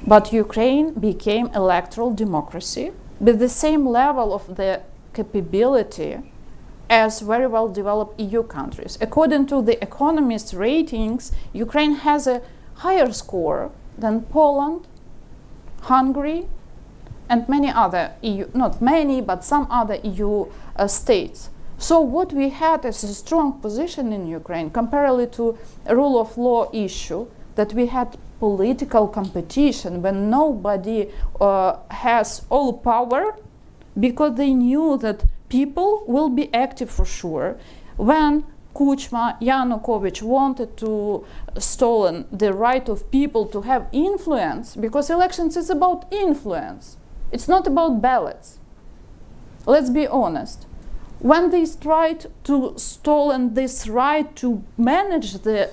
But Ukraine became electoral democracy with the same level of the capability as very well developed EU countries. According to the Economist ratings, Ukraine has a higher score than Poland, Hungary, and many other EU, not many, but some other EU states. So what we had as a strong position in Ukraine, comparably to a rule of law issue, that we had political competition when nobody has all power, because they knew that people will be active for sure. When Kuchma, Yanukovych wanted to stolen the right of people to have influence, because elections is about influence. It's not about ballots. Let's be honest. When they tried to stolen this right to manage the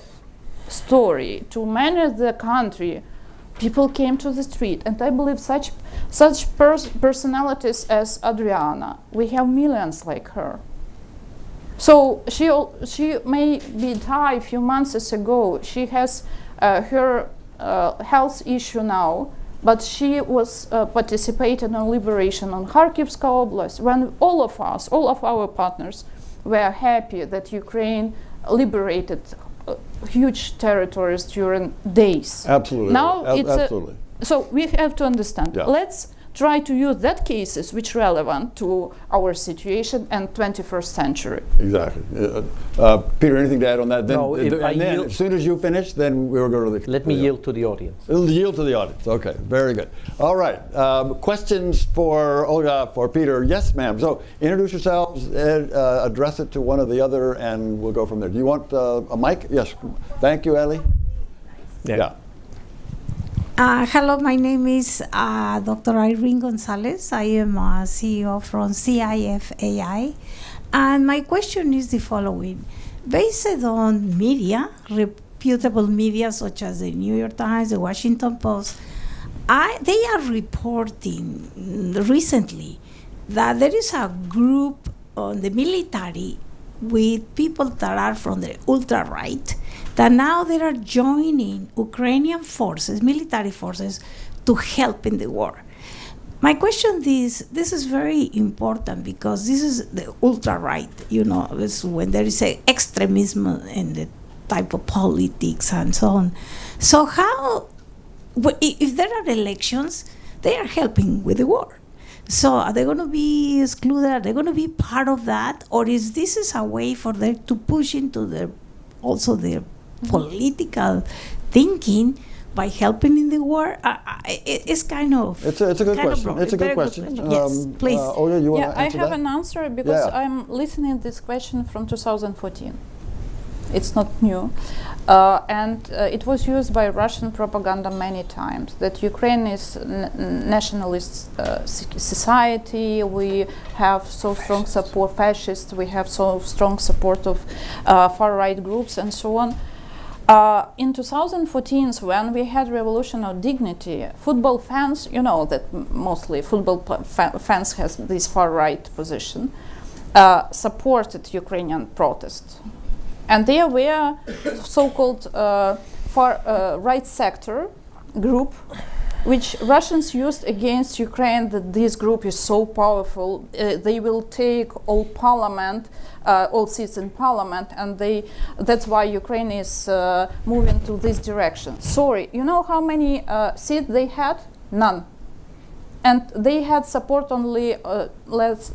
story, to manage the country, people came to the street. And I believe such personalities as Adriana, we have millions like her. So she may be died a few months ago. She has her health issue now, but she was participating in liberation on Kharkivska Oblast, when all of us, all of our partners, were happy that Ukraine liberated huge territories during days. Absolutely. Now Absolutely. So we have to understand. Yeah. Let's try to use that cases which are relevant to our situation and 21st century. Exactly. Peter, anything to add on that? Then, No, if I and then yield- as soon as you finish, then we'll go to the... Let me yield to the audience. It'll yield to the audience. Okay, very good. All right. Questions for Olga, for Peter? Yes, ma'am. So introduce yourselves, address it to one or the other, and we'll go from there. Do you want a mic? Yes. Thank you, Ellie. Yeah. Hello, my name is Dr. Irene Gonzalez. I am CEO from CIFAI. And my question is the following. Based on media, reputable media such as the New York Times, the Washington Post, they are reporting recently that there is a group on the military with people that are from the ultra-right, that now they are joining Ukrainian forces, military forces, to help in the war. My question is, this is very important because this is the ultra-right, it's when there is a extremism in the type of politics and so on. So how, if there are elections, they are helping with the war. So are they going to be excluded? Are they going to be part of that? Or is this a way for them to push into their political thinking by helping in the war? It's kind of... It's a good question. It's a good question. Yes, please. Olga, you want to I answer have that? an answer because Yeah. I'm listening to this question from 2014. It's not new. And it was used by Russian propaganda many times, that Ukraine is nationalist society, we have so strong support fascists, we have so strong support of far-right groups and so on. In 2014, when we had Revolution of Dignity, football fans, that mostly football fans has this far-right position, supported Ukrainian protests. And there were so-called far right sector group which Russians used against Ukraine, that this group is so powerful, they will take all parliament, all seats in parliament, and that's why Ukraine is moving to this direction. Sorry, you know how many seats they had? None. And they had support only less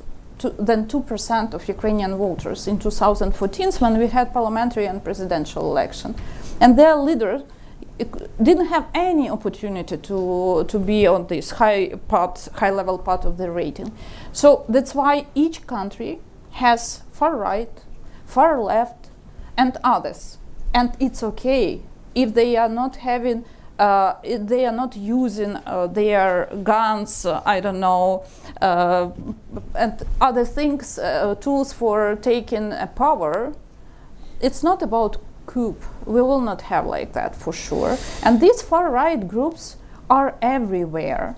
than 2% of Ukrainian voters in 2014 when we had parliamentary and presidential election. And their leader didn't have any opportunity to be on this high level part of the rating. So that's why each country has far right, far left, and others. And it's okay if they are not having if they are not using their guns, I don't know, and other things, tools for taking power. It's not about coup. We will not have like that for sure. And these far-right groups are everywhere.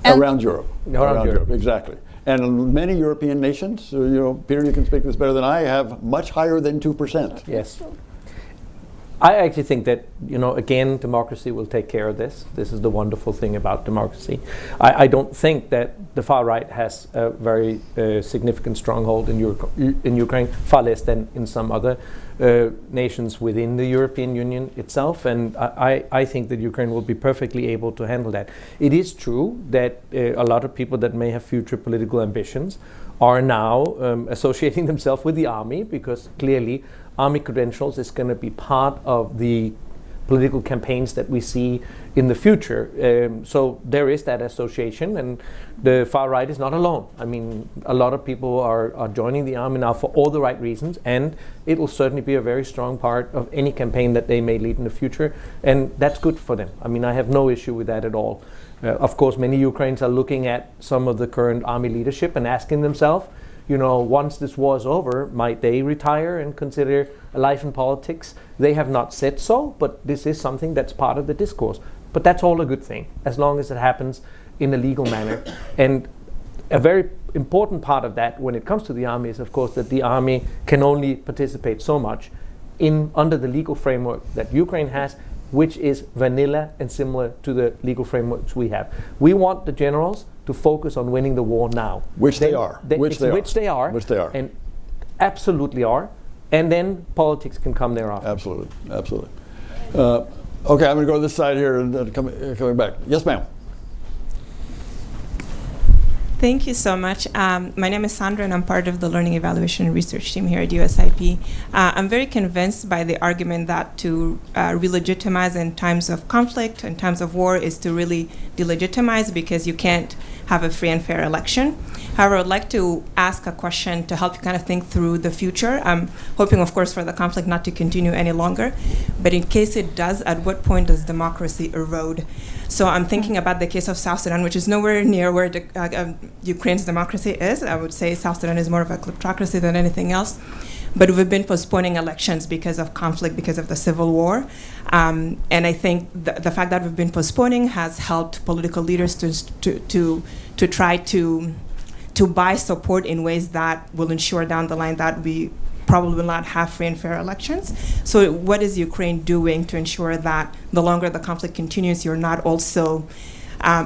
Around Europe. Around Europe. Exactly. And many European nations, Peter, you can speak this better than I, have much higher than 2%. Yes. I actually think that, again, democracy will take care of this. This is the wonderful thing about democracy. I don't think that the far right has a very significant stronghold in Ukraine, far less than in some other nations within the European Union itself. And I think that Ukraine will be perfectly able to handle that. It is true that a lot of people that may have future political ambitions are now associating themselves with the army, because clearly army credentials is going to be part of the political campaigns that we see in the future. So there is that association, and the far right is not alone. I mean, a lot of people are joining the army now for all the right reasons, and it will certainly be a very strong part of any campaign that they may lead in the future, and that's good for them. I mean, I have no issue with that at all. Of course, many Ukrainians are looking at some of the current army leadership and asking themselves, once this war is over, might they retire and consider a life in politics? They have not said so, but this is something that's part of the discourse. But that's all a good thing, as long as it happens in a legal manner. And a very important part of that when it comes to the army is, of course, that the army can only participate so much under the legal framework that Ukraine has, which is vanilla and similar to the legal frameworks we have. We want the generals to focus on winning the war now. Which they are. Which they are. And absolutely are. And then politics can come thereafter. Absolutely. Okay, I'm going to go to this side here and coming back. Yes, ma'am. Thank you so much. My name is Sandra, and I'm part of the Learning Evaluation and Research Team here at USIP. I'm very convinced by the argument that to re-legitimize in times of conflict, in times of war, is to really delegitimize, because you can't have a free and fair election. However, I'd like to ask a question to help you kind of think through the future. I'm hoping, of course, for the conflict not to continue any longer. But in case it does, at what point does democracy erode? So I'm thinking about the case of South Sudan, which is nowhere near where Ukraine's democracy is. I would say South Sudan is more of a kleptocracy than anything else. But we've been postponing elections because of conflict, because of the civil war. And I think the fact that we've been postponing has helped political leaders to try to buy support in ways that will ensure down the line that we probably will not have free and fair elections. So what is Ukraine doing to ensure that the longer the conflict continues, you're not also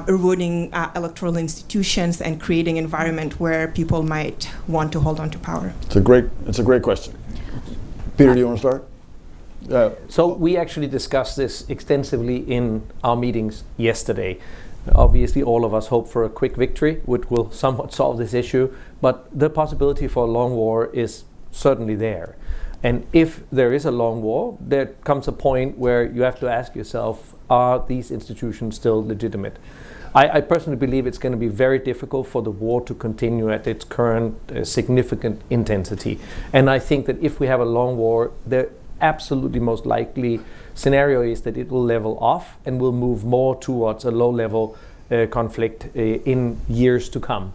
eroding electoral institutions and creating an environment where people might want to hold on to power? It's a great question. Peter, do you want to start? So we actually discussed this extensively in our meetings yesterday. Obviously, all of us hope for a quick victory, which will somewhat solve this issue, but the possibility for a long war is certainly there. And if there is a long war, there comes a point where you have to ask yourself, are these institutions still legitimate? I personally believe it's going to be very difficult for the war to continue at its current significant intensity. And I think that if we have a long war, the absolutely most likely scenario is that it will level off and will move more towards a low-level conflict in years to come.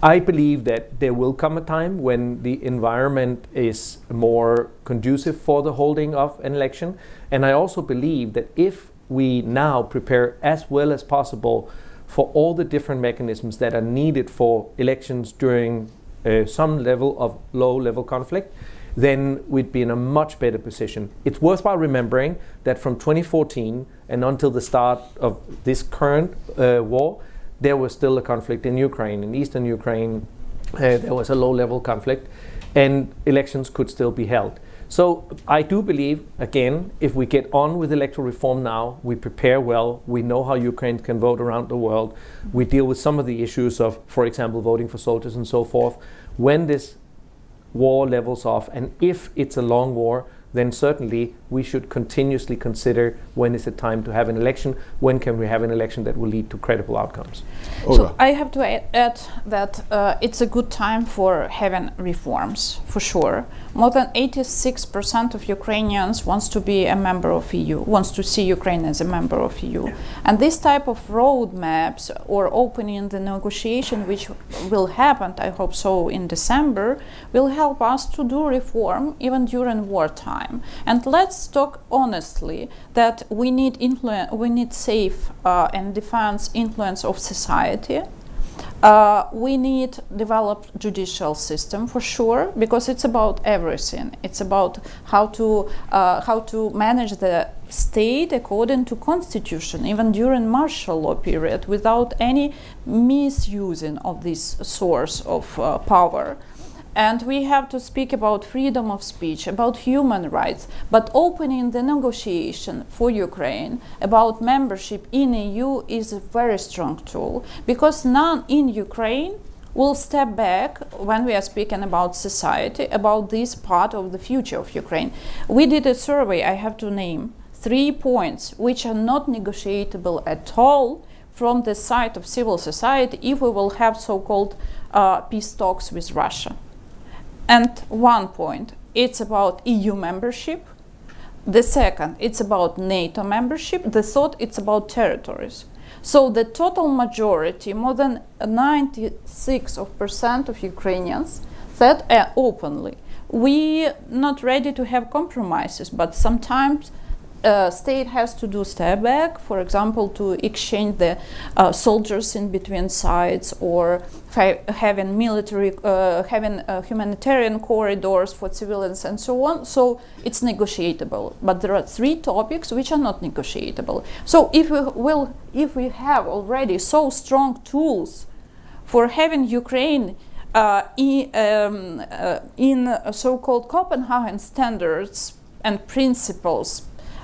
I believe that there will come a time when the environment is more conducive for the holding of an election. And I also believe that if we now prepare as well as possible for all the different mechanisms that are needed for elections during some level of low-level conflict, then we'd be in a much better position. It's worthwhile remembering that from 2014 and until the start of this current war, there was still a conflict in Ukraine. In eastern Ukraine, there was a low-level conflict, and elections could still be held. So I do believe, again, if we get on with electoral reform now, we prepare well, we know how Ukraine can vote around the world, we deal with some of the issues of, for example, voting for soldiers and so forth. When this war levels off, and if it's a long war, then certainly we should continuously consider when is it time to have an election, when can we have an election that will lead to credible outcomes. So I have to add that it's a good time for having reforms, for sure. More than 86% of Ukrainians wants to be a member of EU, wants to see Ukraine as a member of EU. And this type of roadmaps or opening the negotiation, which will happen, I hope so, in December, will help us to do reform even during wartime. And let's talk honestly that we need influence, we need safe and defense influence of society. We need developed judicial system for sure, because it's about everything. It's about how to manage the state according to constitution, even during martial law period, without any misusing of this source of power. And we have to speak about freedom of speech, about human rights, but opening the negotiation for Ukraine about membership in EU is a very strong tool, because none in Ukraine will step back when we are speaking about society, about this part of the future of Ukraine. We did a survey, I have to name 3 points which are not negotiable at all from the side of civil society if we will have so-called peace talks with Russia. And 1 point, it's about EU membership. The second, it's about NATO membership. The third, it's about territories. So the total majority, more than 96% of Ukrainians said openly, we not ready to have compromises, but sometimes state has to do step back, for example, to exchange the soldiers in between sides, or having military, having humanitarian corridors for civilians and so on. So it's negotiable. But there are 3 topics which are not negotiable. So if we have already so strong tools for having Ukraine in so-called Copenhagen standards and principles,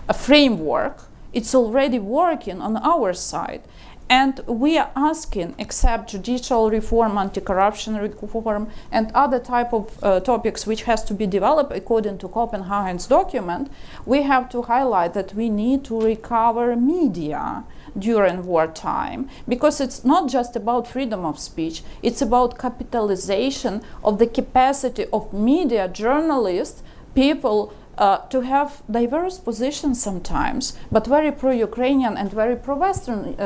a framework, it's already working on our side. And we are asking, except judicial reform, anti-corruption reform, and other type of topics which has to be developed according to Copenhagen's document, we have to highlight that we need to recover media during wartime, because it's not just about freedom of speech, it's about capitalization of the capacity of media, journalists, people to have diverse positions sometimes, but very pro-Ukrainian and very pro-Western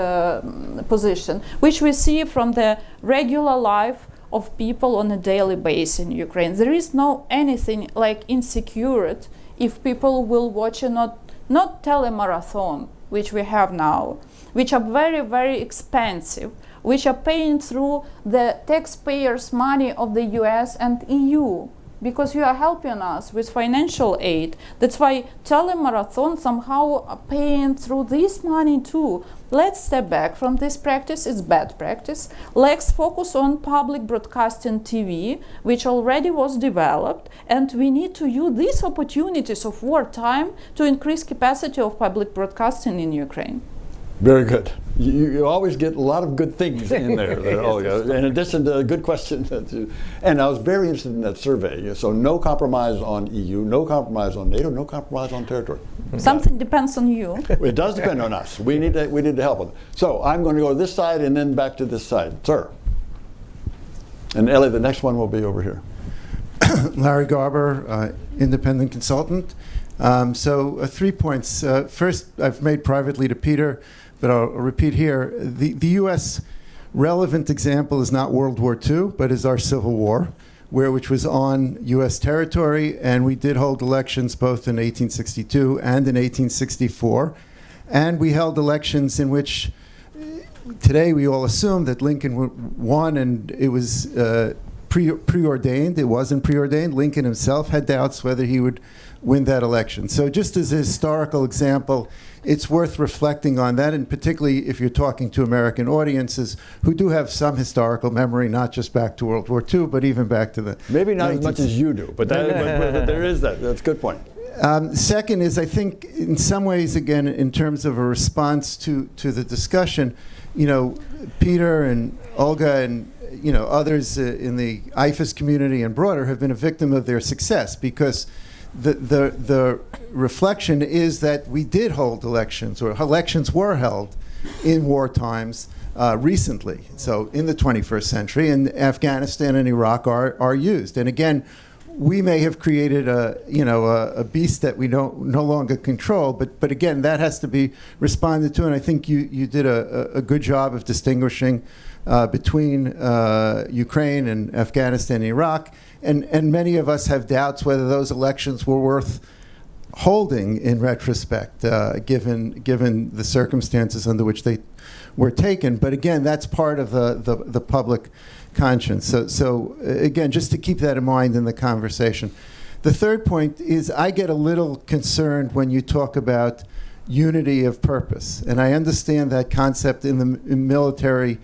position, which we see from the regular life of people on a daily basis in Ukraine. There is no anything like insecurity if people will watch a not telemarathon, which we have now, which are very, very expensive, which are paying through the taxpayers' money of the US and EU. Because you are helping us with financial aid. That's why telemarathon somehow paying through this money too. Let's step back from this practice, it's bad practice. Let's focus on public broadcasting TV, which already was developed, and we need to use these opportunities of wartime to increase capacity of public broadcasting in Ukraine. Very good. You always get a lot of good things in there, Olga. In addition to a good question. And I was very interested in that survey. So no compromise on EU, no compromise on NATO, no compromise on territory. Something depends on you. It does depend on us. We need to help them. So I'm going to go to this side and then back to this side. Sir. And Ellie, the next one will be over here. Larry Garber, independent consultant. 3 points. First, I've made privately to Peter, but I'll repeat here. The U.S. relevant example is not World War II, but is our Civil War, which was on U.S. territory, and we did hold elections both in 1862 and in 1864. And we held elections in which today we all assume that Lincoln won, and it was preordained. It wasn't preordained. Lincoln himself had doubts whether he would win that election. So just as a historical example, it's worth reflecting on that, and particularly if you're talking to American audiences who do have some historical memory, not just back to World War II, but even back to the Maybe not as much as you do, but there is that. That's a good point. Second is, I think, in some ways, again, in terms of a response to the discussion, Peter and Olga and others in the IFAS community and broader have been a victim of their success, because the reflection is that we did hold elections, or elections were held in war times recently, so in the 21st century, and Afghanistan and Iraq are used. And again, we may have created a beast that we no longer control, but again, that has to be responded to, and I think you did a good job of distinguishing between Ukraine and Afghanistan and Iraq, and many of us have doubts whether those elections were worth holding in retrospect, given the circumstances under which they were taken. But again, that's part of the public conscience. So again, just to keep that in mind in the conversation. The third point is, I get a little concerned when you talk about unity of purpose, and I understand that concept in the military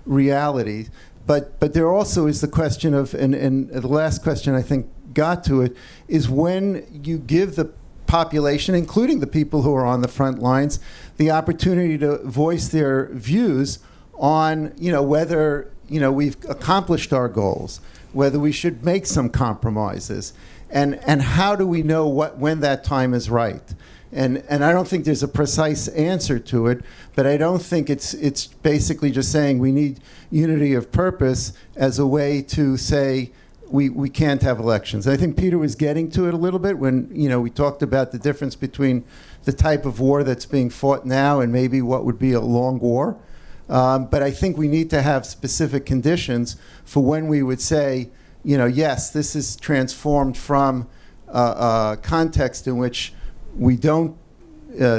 reality, but there also is the question of, and the last question I think got to it, is when you give the population, including the people who are on the front lines, the opportunity to voice their views on, whether, we've accomplished our goals, whether we should make some compromises, and how do we know when that time is right? And I don't think there's a precise answer to it, but I don't think it's basically just saying we need unity of purpose as a way to say we can't have elections. I think Peter was getting to it a little bit when we talked about the difference between the type of war that's being fought now and maybe what would be a long war. But I think we need to have specific conditions for when we would say, yes, this is transformed from a context in which we don't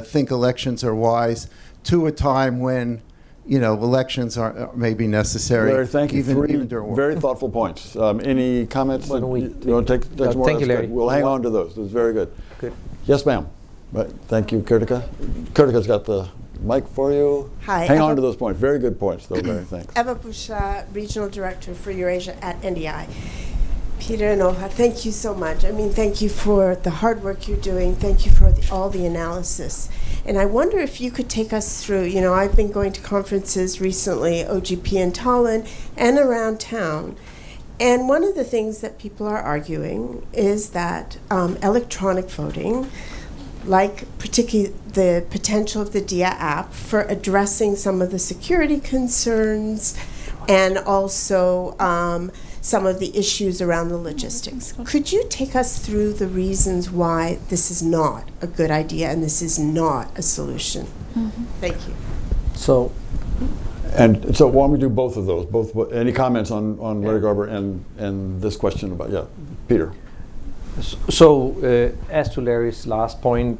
think elections are wise to a time when elections are maybe necessary. Larry, thank you. Even during war. Very thoughtful points. Any comments? Why don't we You want to take some more? thank you, That's Larry. good. We'll hang on to those. That's very good. Good. Yes, ma'am. Right. Thank you, Kurtika. Kurtika's got the mic for you. Hi, Hang Eva- on to those points. Very good points, though, Larry. Thanks. Eva Busha, Regional Director for Eurasia at NDI. Peter and Olga, thank you so much. Thank you for the hard work you're doing. Thank you for all the analysis. And I wonder if you could take us through, I've been going to conferences recently, OGP in Tallinn and around town. And one of the things that people are arguing is that electronic voting, like particularly the potential of the DIA app for addressing some of the security concerns and also some of the issues around the logistics. Could you take us through the reasons why this is not a good idea and this is not a solution? Thank you. So, Why don't we do both of those? Any comments on Larry Garber and this question about, Peter? So, as to Larry's last point,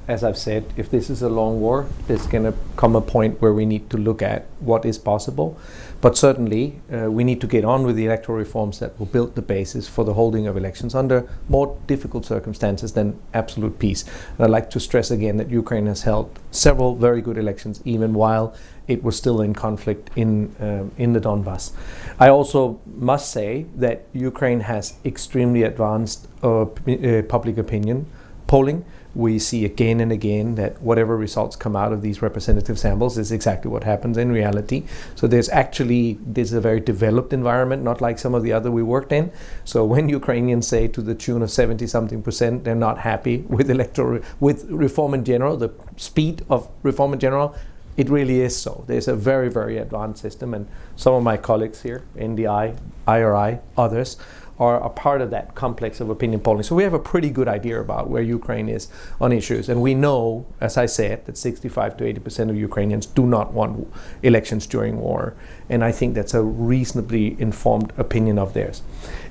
as I've said, if this is a long war, there's going to come a point where we need to look at what is possible. But certainly, we need to get on with the electoral reforms that will build the basis for the holding of elections under more difficult circumstances than absolute peace. And I'd like to stress again that Ukraine has held several very good elections, even while it was still in conflict in the Donbass. I also must say that Ukraine has extremely advanced public opinion polling. We see again and again that whatever results come out of these representative samples is exactly what happens in reality. So there's a very developed environment, not like some of the other we worked in. So when Ukrainians say to the tune of 70-something% they're not happy with reform in general, the speed of reform in general, it really is so. There's a very, very advanced system, and some of my colleagues here, NDI, IRI, others, are a part of that complex of opinion polling. So we have a pretty good idea about where Ukraine is on issues. And we know, as I said, that 65-80% of Ukrainians do not want elections during war. And I think that's a reasonably informed opinion of theirs.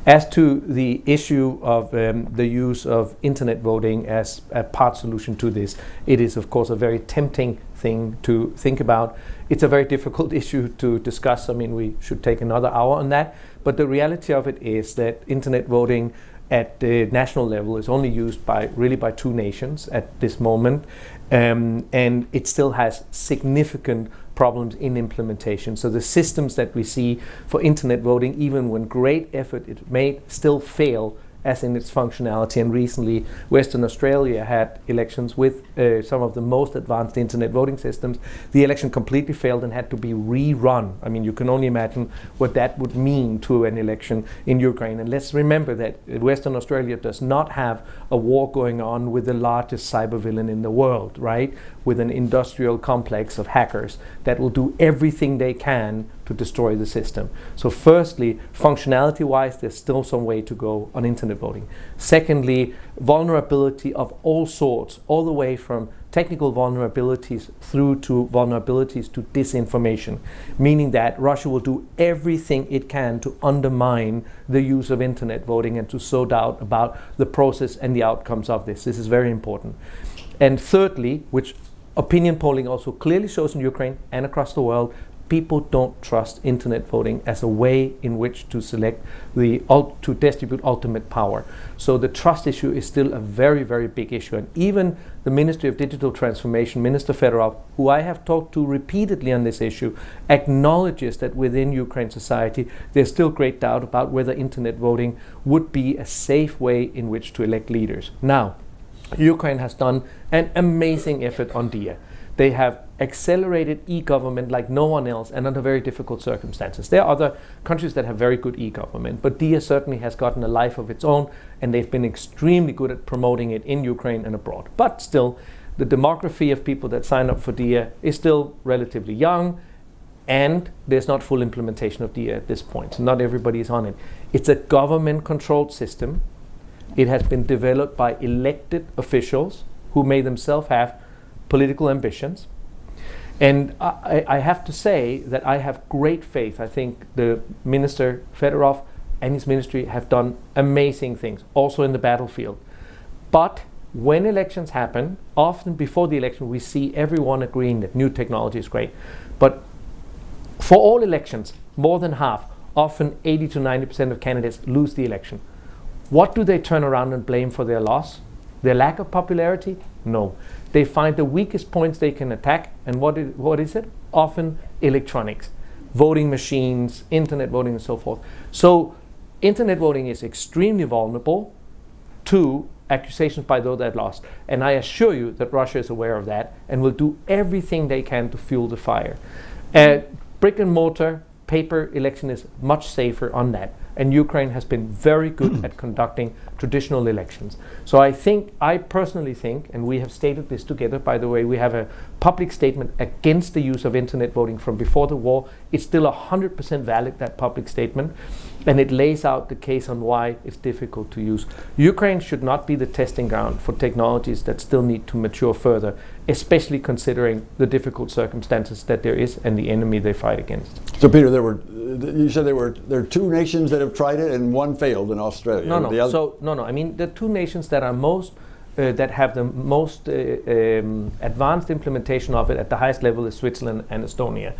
As to the issue of the use of internet voting as a part solution to this, it is, of course, a very tempting thing to think about. It's a very difficult issue to discuss. We should take another hour on that. But the reality of it is that internet voting at the national level is only used by two nations at this moment, and it still has significant problems in implementation. So the systems that we see for internet voting, even when great effort is made, still fail as in its functionality. And recently, Western Australia had elections with some of the most advanced internet voting systems. The election completely failed and had to be rerun. I mean, you can only imagine what that would mean to an election in Ukraine. And let's remember that Western Australia does not have a war going on with the largest cyber villain in the world, right? With an industrial complex of hackers that will do everything they can to destroy the system. So firstly, functionality-wise, there's still some way to go on internet voting. Secondly, vulnerability of all sorts, all the way from technical vulnerabilities through to vulnerabilities to disinformation, meaning that Russia will do everything it can to undermine the use of internet voting and to sow doubt about the process and the outcomes of this. This is very important. And thirdly, which opinion polling also clearly shows in Ukraine and across the world, people don't trust internet voting as a way in which to select to distribute ultimate power. So the trust issue is still a very, very big issue. And even the Ministry of Digital Transformation, Minister Fedorov, who I have talked to repeatedly on this issue, acknowledges that within Ukraine society, there's still great doubt about whether internet voting would be a safe way in which to elect leaders. Now, Ukraine has done an amazing effort on DIA. They have accelerated e-government like no one else and under very difficult circumstances. There are other countries that have very good e-government, but DIA certainly has gotten a life of its own, and they've been extremely good at promoting it in Ukraine and abroad. But still, the demography of people that sign up for DIA is still relatively young, and there's not full implementation of DIA at this point. So not everybody is on it. It's a government-controlled system. It has been developed by elected officials who may themselves have political ambitions. And I have to say that I have great faith. I think the Minister Fedorov and his ministry have done amazing things, also in the battlefield. But when elections happen, often before the election, we see everyone agreeing that new technology is great. But for all elections, more than half, often 80 to 90% of candidates lose the election. What do they turn around and blame for their loss? Their lack of popularity? No. They find the weakest points they can attack, and what is it? Often electronics, voting machines, internet voting, and so forth. So internet voting is extremely vulnerable to accusations by those that lost. And I assure you that Russia is aware of that and will do everything they can to fuel the fire. Brick and mortar, paper election is much safer on that. And Ukraine has been very good at conducting traditional elections. So I personally think, and we have stated this together, by the way, we have a public statement against the use of internet voting from before the war. It's still 100% valid, that public statement, and it lays out the case on why it's difficult to use. Ukraine should not be the testing ground for technologies that still need to mature further, especially considering the difficult circumstances that there is and the enemy they fight against. So, Peter, you said there are two nations that have tried it and one failed in Australia. No. I mean, the two nations that are that have the most advanced implementation of it at the highest level is Switzerland and Estonia,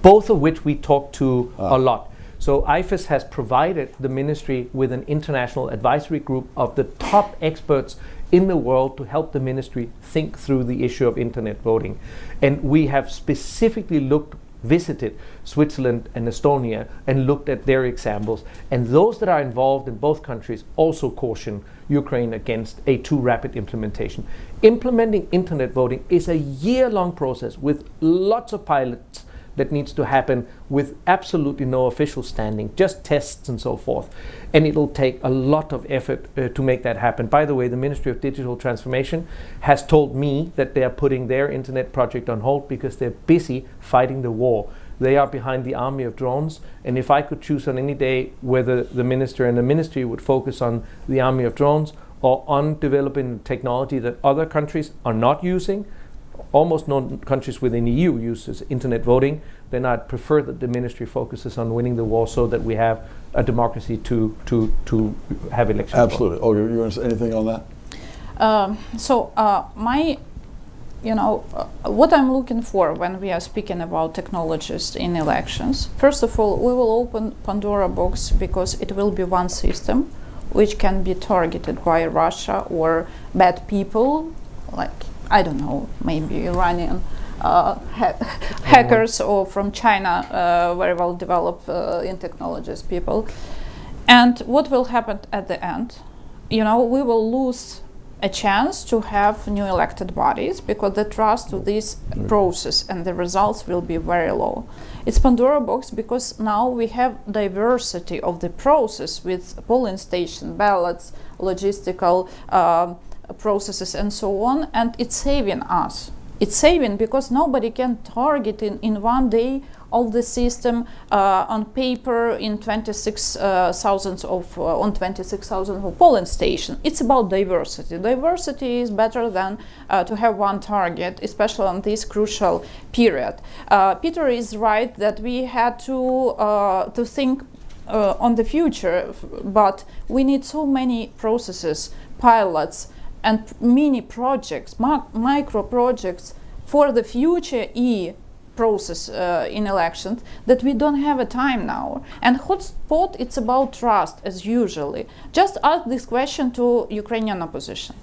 both of which we talk to a lot. So IFES has provided the ministry with an international advisory group of the top experts in the world to help the ministry think through the issue of internet voting. And we have specifically visited Switzerland and Estonia and looked at their examples. And those that are involved in both countries also caution Ukraine against a too rapid implementation. Implementing internet voting is a year-long process with lots of pilots that needs to happen with absolutely no official standing, just tests and so forth. And it'll take a lot of effort to make that happen. By the way, the Ministry of Digital Transformation has told me that they are putting their internet project on hold because they're busy fighting the war. They are behind the army of drones, and if I could choose on any day whether the minister and the ministry would focus on the army of drones or on developing technology that other countries are not using, almost no countries within the EU uses internet voting, then I'd prefer that the ministry focuses on winning the war so that we have a democracy to have elections. Absolutely. Oh, you want to say anything on that? My what I'm looking for when we are speaking about technologies in elections. First of all, we will open Pandora box because it will be one system which can be targeted by Russia or bad people, like, I don't know, maybe Iranian hackers or from China, very well developed in technologies people. And what will happen at the end? We will lose a chance to have new elected bodies because the trust to this process and the results will be very low. It's Pandora box because now we have diversity of the process with polling station, ballots, logistical processes and so on, and it's saving us. It's saving because nobody can target in one day all the system on paper in 26,000 on 26,000 of polling station. It's about diversity. Diversity is better than to have one target, especially on this crucial period. Peter is right that we had to think on the future, but we need so many processes, pilots, and mini projects, micro projects for the future process in elections that we don't have a time now. And hotspot, it's about trust as usually. Just ask this question to Ukrainian opposition.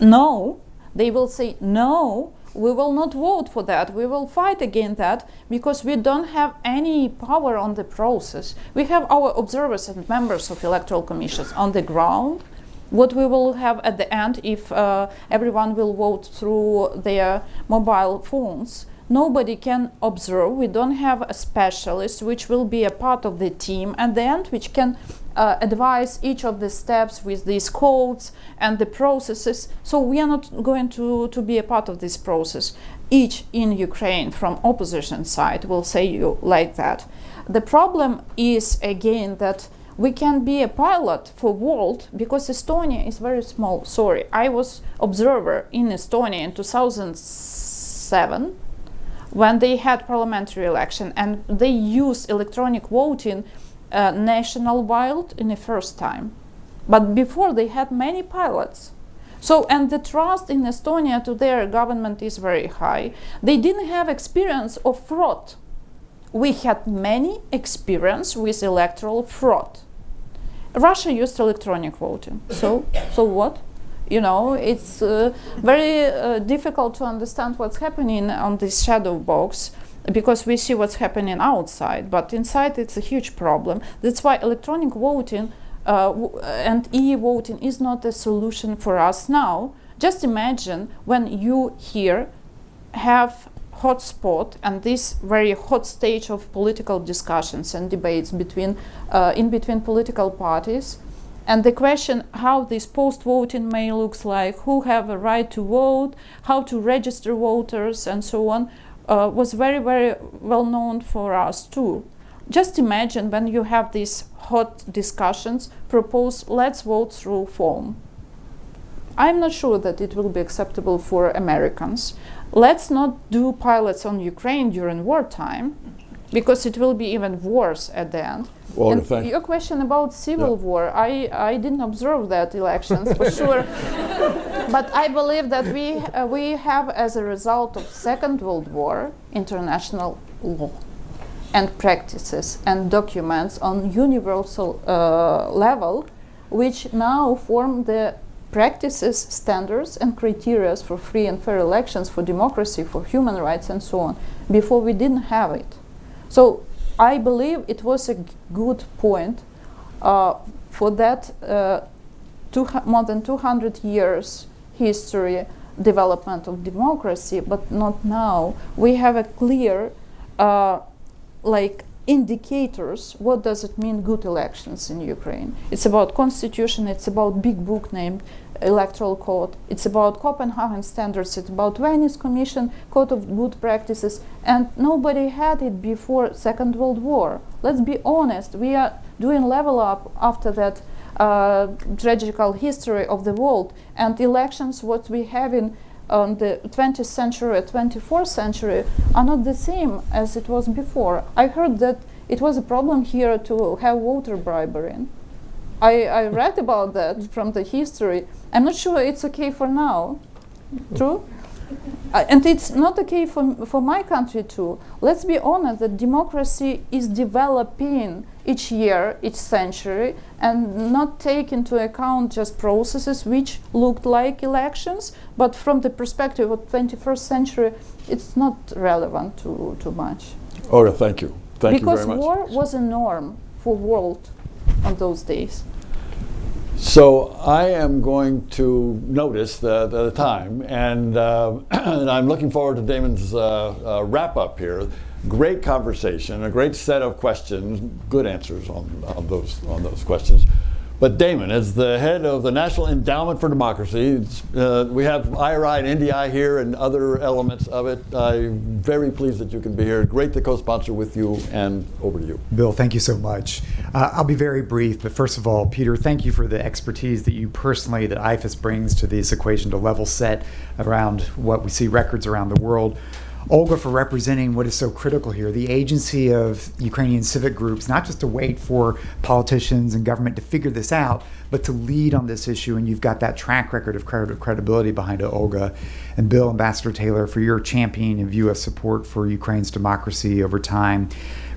No, they will say no, we will not vote for that, we will fight against that because we don't have any power on the process. We have our observers and members of electoral commissions on the ground. What we will have at the end if everyone will vote through their mobile phones, nobody can observe. We don't have a specialist which will be a part of the team at the end, which can advise each of the steps with these codes and the processes. So we are not going to be a part of this process. Each in Ukraine from opposition side will say you like that. The problem is again that we can be a pilot for world because Estonia is very small. Sorry, I was observer in Estonia in 2007 when they had parliamentary election and they used electronic voting national-wide in the first time. But before they had many pilots. So, and the trust in Estonia to their government is very high. They didn't have experience of fraud. We had many experience with electoral fraud. Russia used electronic voting. So what? It's very difficult to understand what's happening on this shadow box because we see what's happening outside, but inside it's a huge problem. That's why electronic voting and e-voting is not a solution for us now. Just imagine when you here have hotspot and this very hot stage of political discussions and debates between in between political parties, and the question how this post-voting may looks like, who have a right to vote, how to register voters and so on, was very, very well known for us too. Just imagine when you have these hot discussions, propose let's vote through phone. I'm not sure that it will be acceptable for Americans. Let's not do pilots on Ukraine during wartime, because it will be even worse at the end. Well, and your question about civil war, I didn't observe that elections for sure, but I believe that we have, as a result of Second World War, international law and practices and documents on universal level, which now form the practices, standards and criteria for free and fair elections, for democracy, for human rights and so on. Before we didn't have it. So I believe it was a good point for that more than 200 years history development of democracy, but not now. We have a clear indicators. What does it mean good elections in Ukraine? It's about constitution, it's about big book named Electoral Code, it's about Copenhagen standards, it's about Venice Commission Code of Good Practices, and nobody had it before Second World War. Let's be honest, we are doing level up after that tragical history of the world, and elections what we have in on the 20th century, 24th century are not the same as it was before. I heard that it was a problem here to have voter bribery. I read about that from the history. I'm not sure it's okay for now. True? And it's not okay for my country too. Let's be honest that democracy is developing each year, each century, and not take into account just processes which looked like elections, but from the perspective of 21st century, it's not relevant too much. Olga, thank you. Thank you very Because much. war was a norm for world on those days. So I am going to notice the time, and, and I'm looking forward to Damon's wrap-up here. Great conversation, a great set of questions, good answers on those questions. But Damon, as the head of the National Endowment for Democracy, we have IRI and NDI here and other elements of it. I'm very pleased that you can be here. Great to co-sponsor with you, and over to you. Bill, thank you so much. I'll be very brief, but first of all, Peter, thank you for the expertise that you personally, that IFAS brings to this equation to level set around what we see records around the world. Olga, for representing what is so critical here, the agency of Ukrainian civic groups, not just to wait for politicians and government to figure this out, but to lead on this issue. And you've got that track record of credibility behind it, Olga. And Bill, Ambassador Taylor, for your championing of U.S. support for Ukraine's democracy over time.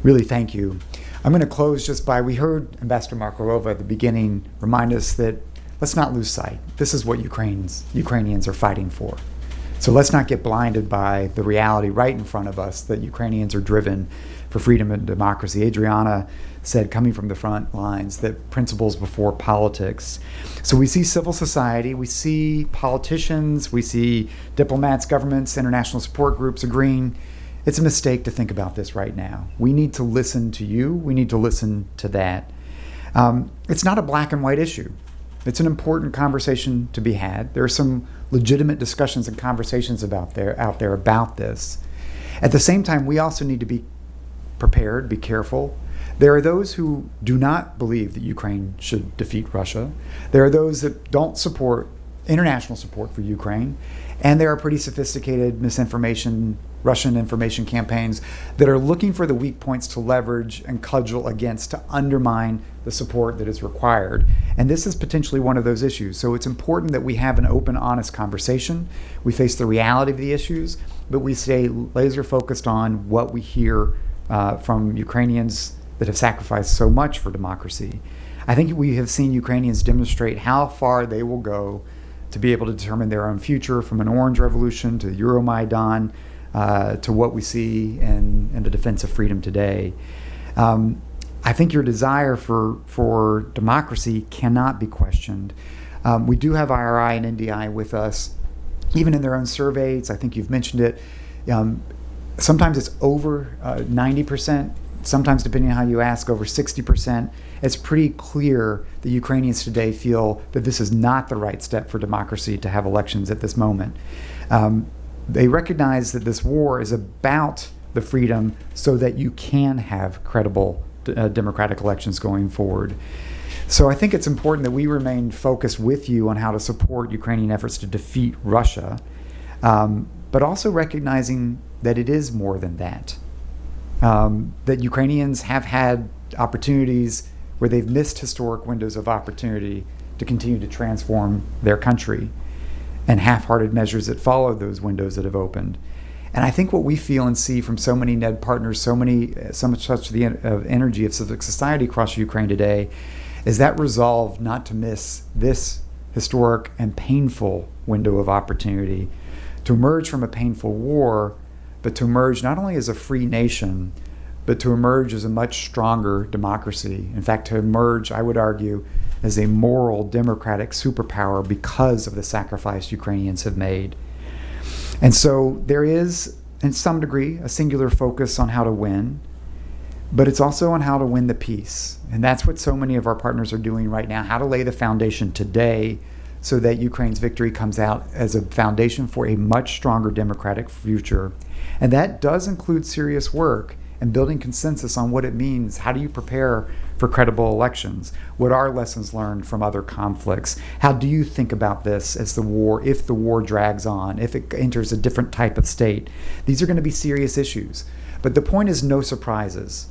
Really, thank you. I'm going to close just by, we heard Ambassador Markarova at the beginning remind us that let's not lose sight. This is what Ukrainians are fighting for. So let's not get blinded by the reality right in front of us that Ukrainians are driven for freedom and democracy. Adriana said, coming from the front lines, that principles before politics. So we see civil society, we see politicians, we see diplomats, governments, international support groups agreeing. It's a mistake to think about this right now. We need to listen to you. We need to listen to that. It's not a black and white issue. It's an important conversation to be had. There are some legitimate discussions and conversations out there about this. At the same time, we also need to be prepared, be careful. There are those who do not believe that Ukraine should defeat Russia. There are those that don't support international support for Ukraine. And there are pretty sophisticated misinformation, Russian information campaigns that are looking for the weak points to leverage and cudgel against to undermine the support that is required. And this is potentially one of those issues. So it's important that we have an open, honest conversation. We face the reality of the issues, but we stay laser focused on what we hear from Ukrainians that have sacrificed so much for democracy. I think we have seen Ukrainians demonstrate how far they will go to be able to determine their own future, from an Orange Revolution to the Euromaidan, to what we see in the defense of freedom today. I think your desire for democracy cannot be questioned. We do have IRI and NDI with us, even in their own surveys. I think you've mentioned it. Sometimes it's over 90%. Sometimes, depending on how you ask, over 60%. It's pretty clear that Ukrainians today feel that this is not the right step for democracy to have elections at this moment. They recognize that this war is about the freedom so that you can have credible democratic elections going forward. So I think it's important that we remain focused with you on how to support Ukrainian efforts to defeat Russia, but also recognizing that it is more than that. That Ukrainians have had opportunities where they've missed historic windows of opportunity to continue to transform their country, and half-hearted measures that followed those windows that have opened. And I think what we feel and see from so many NED partners, so much of the energy of civic society across Ukraine today, is that resolve not to miss this historic and painful window of opportunity to emerge from a painful war, but to emerge not only as a free nation, but to emerge as a much stronger democracy. In fact, to emerge, I would argue, as a moral democratic superpower because of the sacrifice Ukrainians have made. And so there is, in some degree, a singular focus on how to win, but it's also on how to win the peace. And that's what so many of our partners are doing right now, how to lay the foundation today so that Ukraine's victory comes out as a foundation for a much stronger democratic future. And that does include serious work and building consensus on what it means. How do you prepare for credible elections? What are lessons learned from other conflicts? How do you think about this as the war, if the war drags on, if it enters a different type of state? These are going to be serious issues. But the point is no surprises.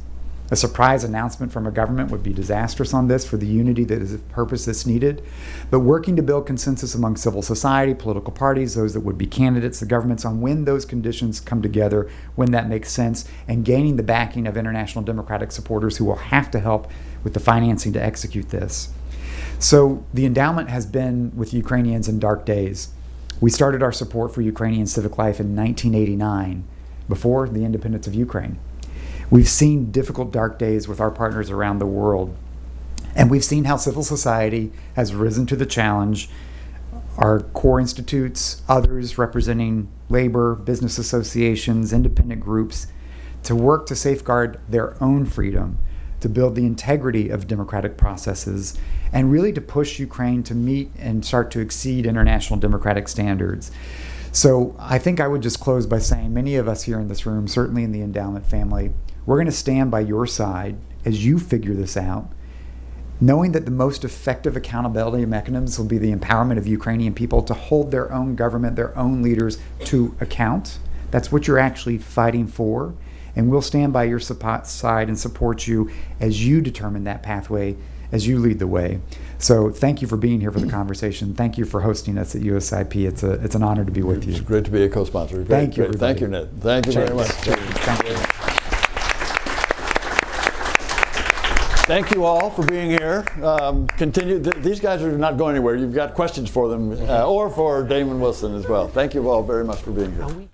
A surprise announcement from a government would be disastrous on this for the unity that is the purpose that's needed. But working to build consensus among civil society, political parties, those that would be candidates, the governments, on when those conditions come together, when that makes sense, and gaining the backing of international democratic supporters who will have to help with the financing to execute this. So the endowment has been with Ukrainians in dark days. We started our support for Ukrainian civic life in 1989, before the independence of Ukraine. We've seen difficult dark days with our partners around the world, and we've seen how civil society has risen to the challenge. Our core institutes, others representing labor, business associations, independent groups, to work to safeguard their own freedom, to build the integrity of democratic processes, and really to push Ukraine to meet and start to exceed international democratic standards. So I think I would just close by saying many of us here in this room, certainly in the endowment family, we're going to stand by your side as you figure this out, knowing that the most effective accountability mechanisms will be the empowerment of Ukrainian people to hold their own government, their own leaders to account. That's what you're actually fighting for. And we'll stand by your side and support you as you determine that pathway, as you lead the way. So thank you for being here for the conversation. Thank you for hosting us at USIP. It's an honor to be with you. It's great to be a co-sponsor. Thank you. Thank you, Ned. Thank you very much. Thank you. Thank you all for being here. Continue. These guys are not going anywhere. You've got questions for them or for Damon Wilson as well. Thank you all very much for being here.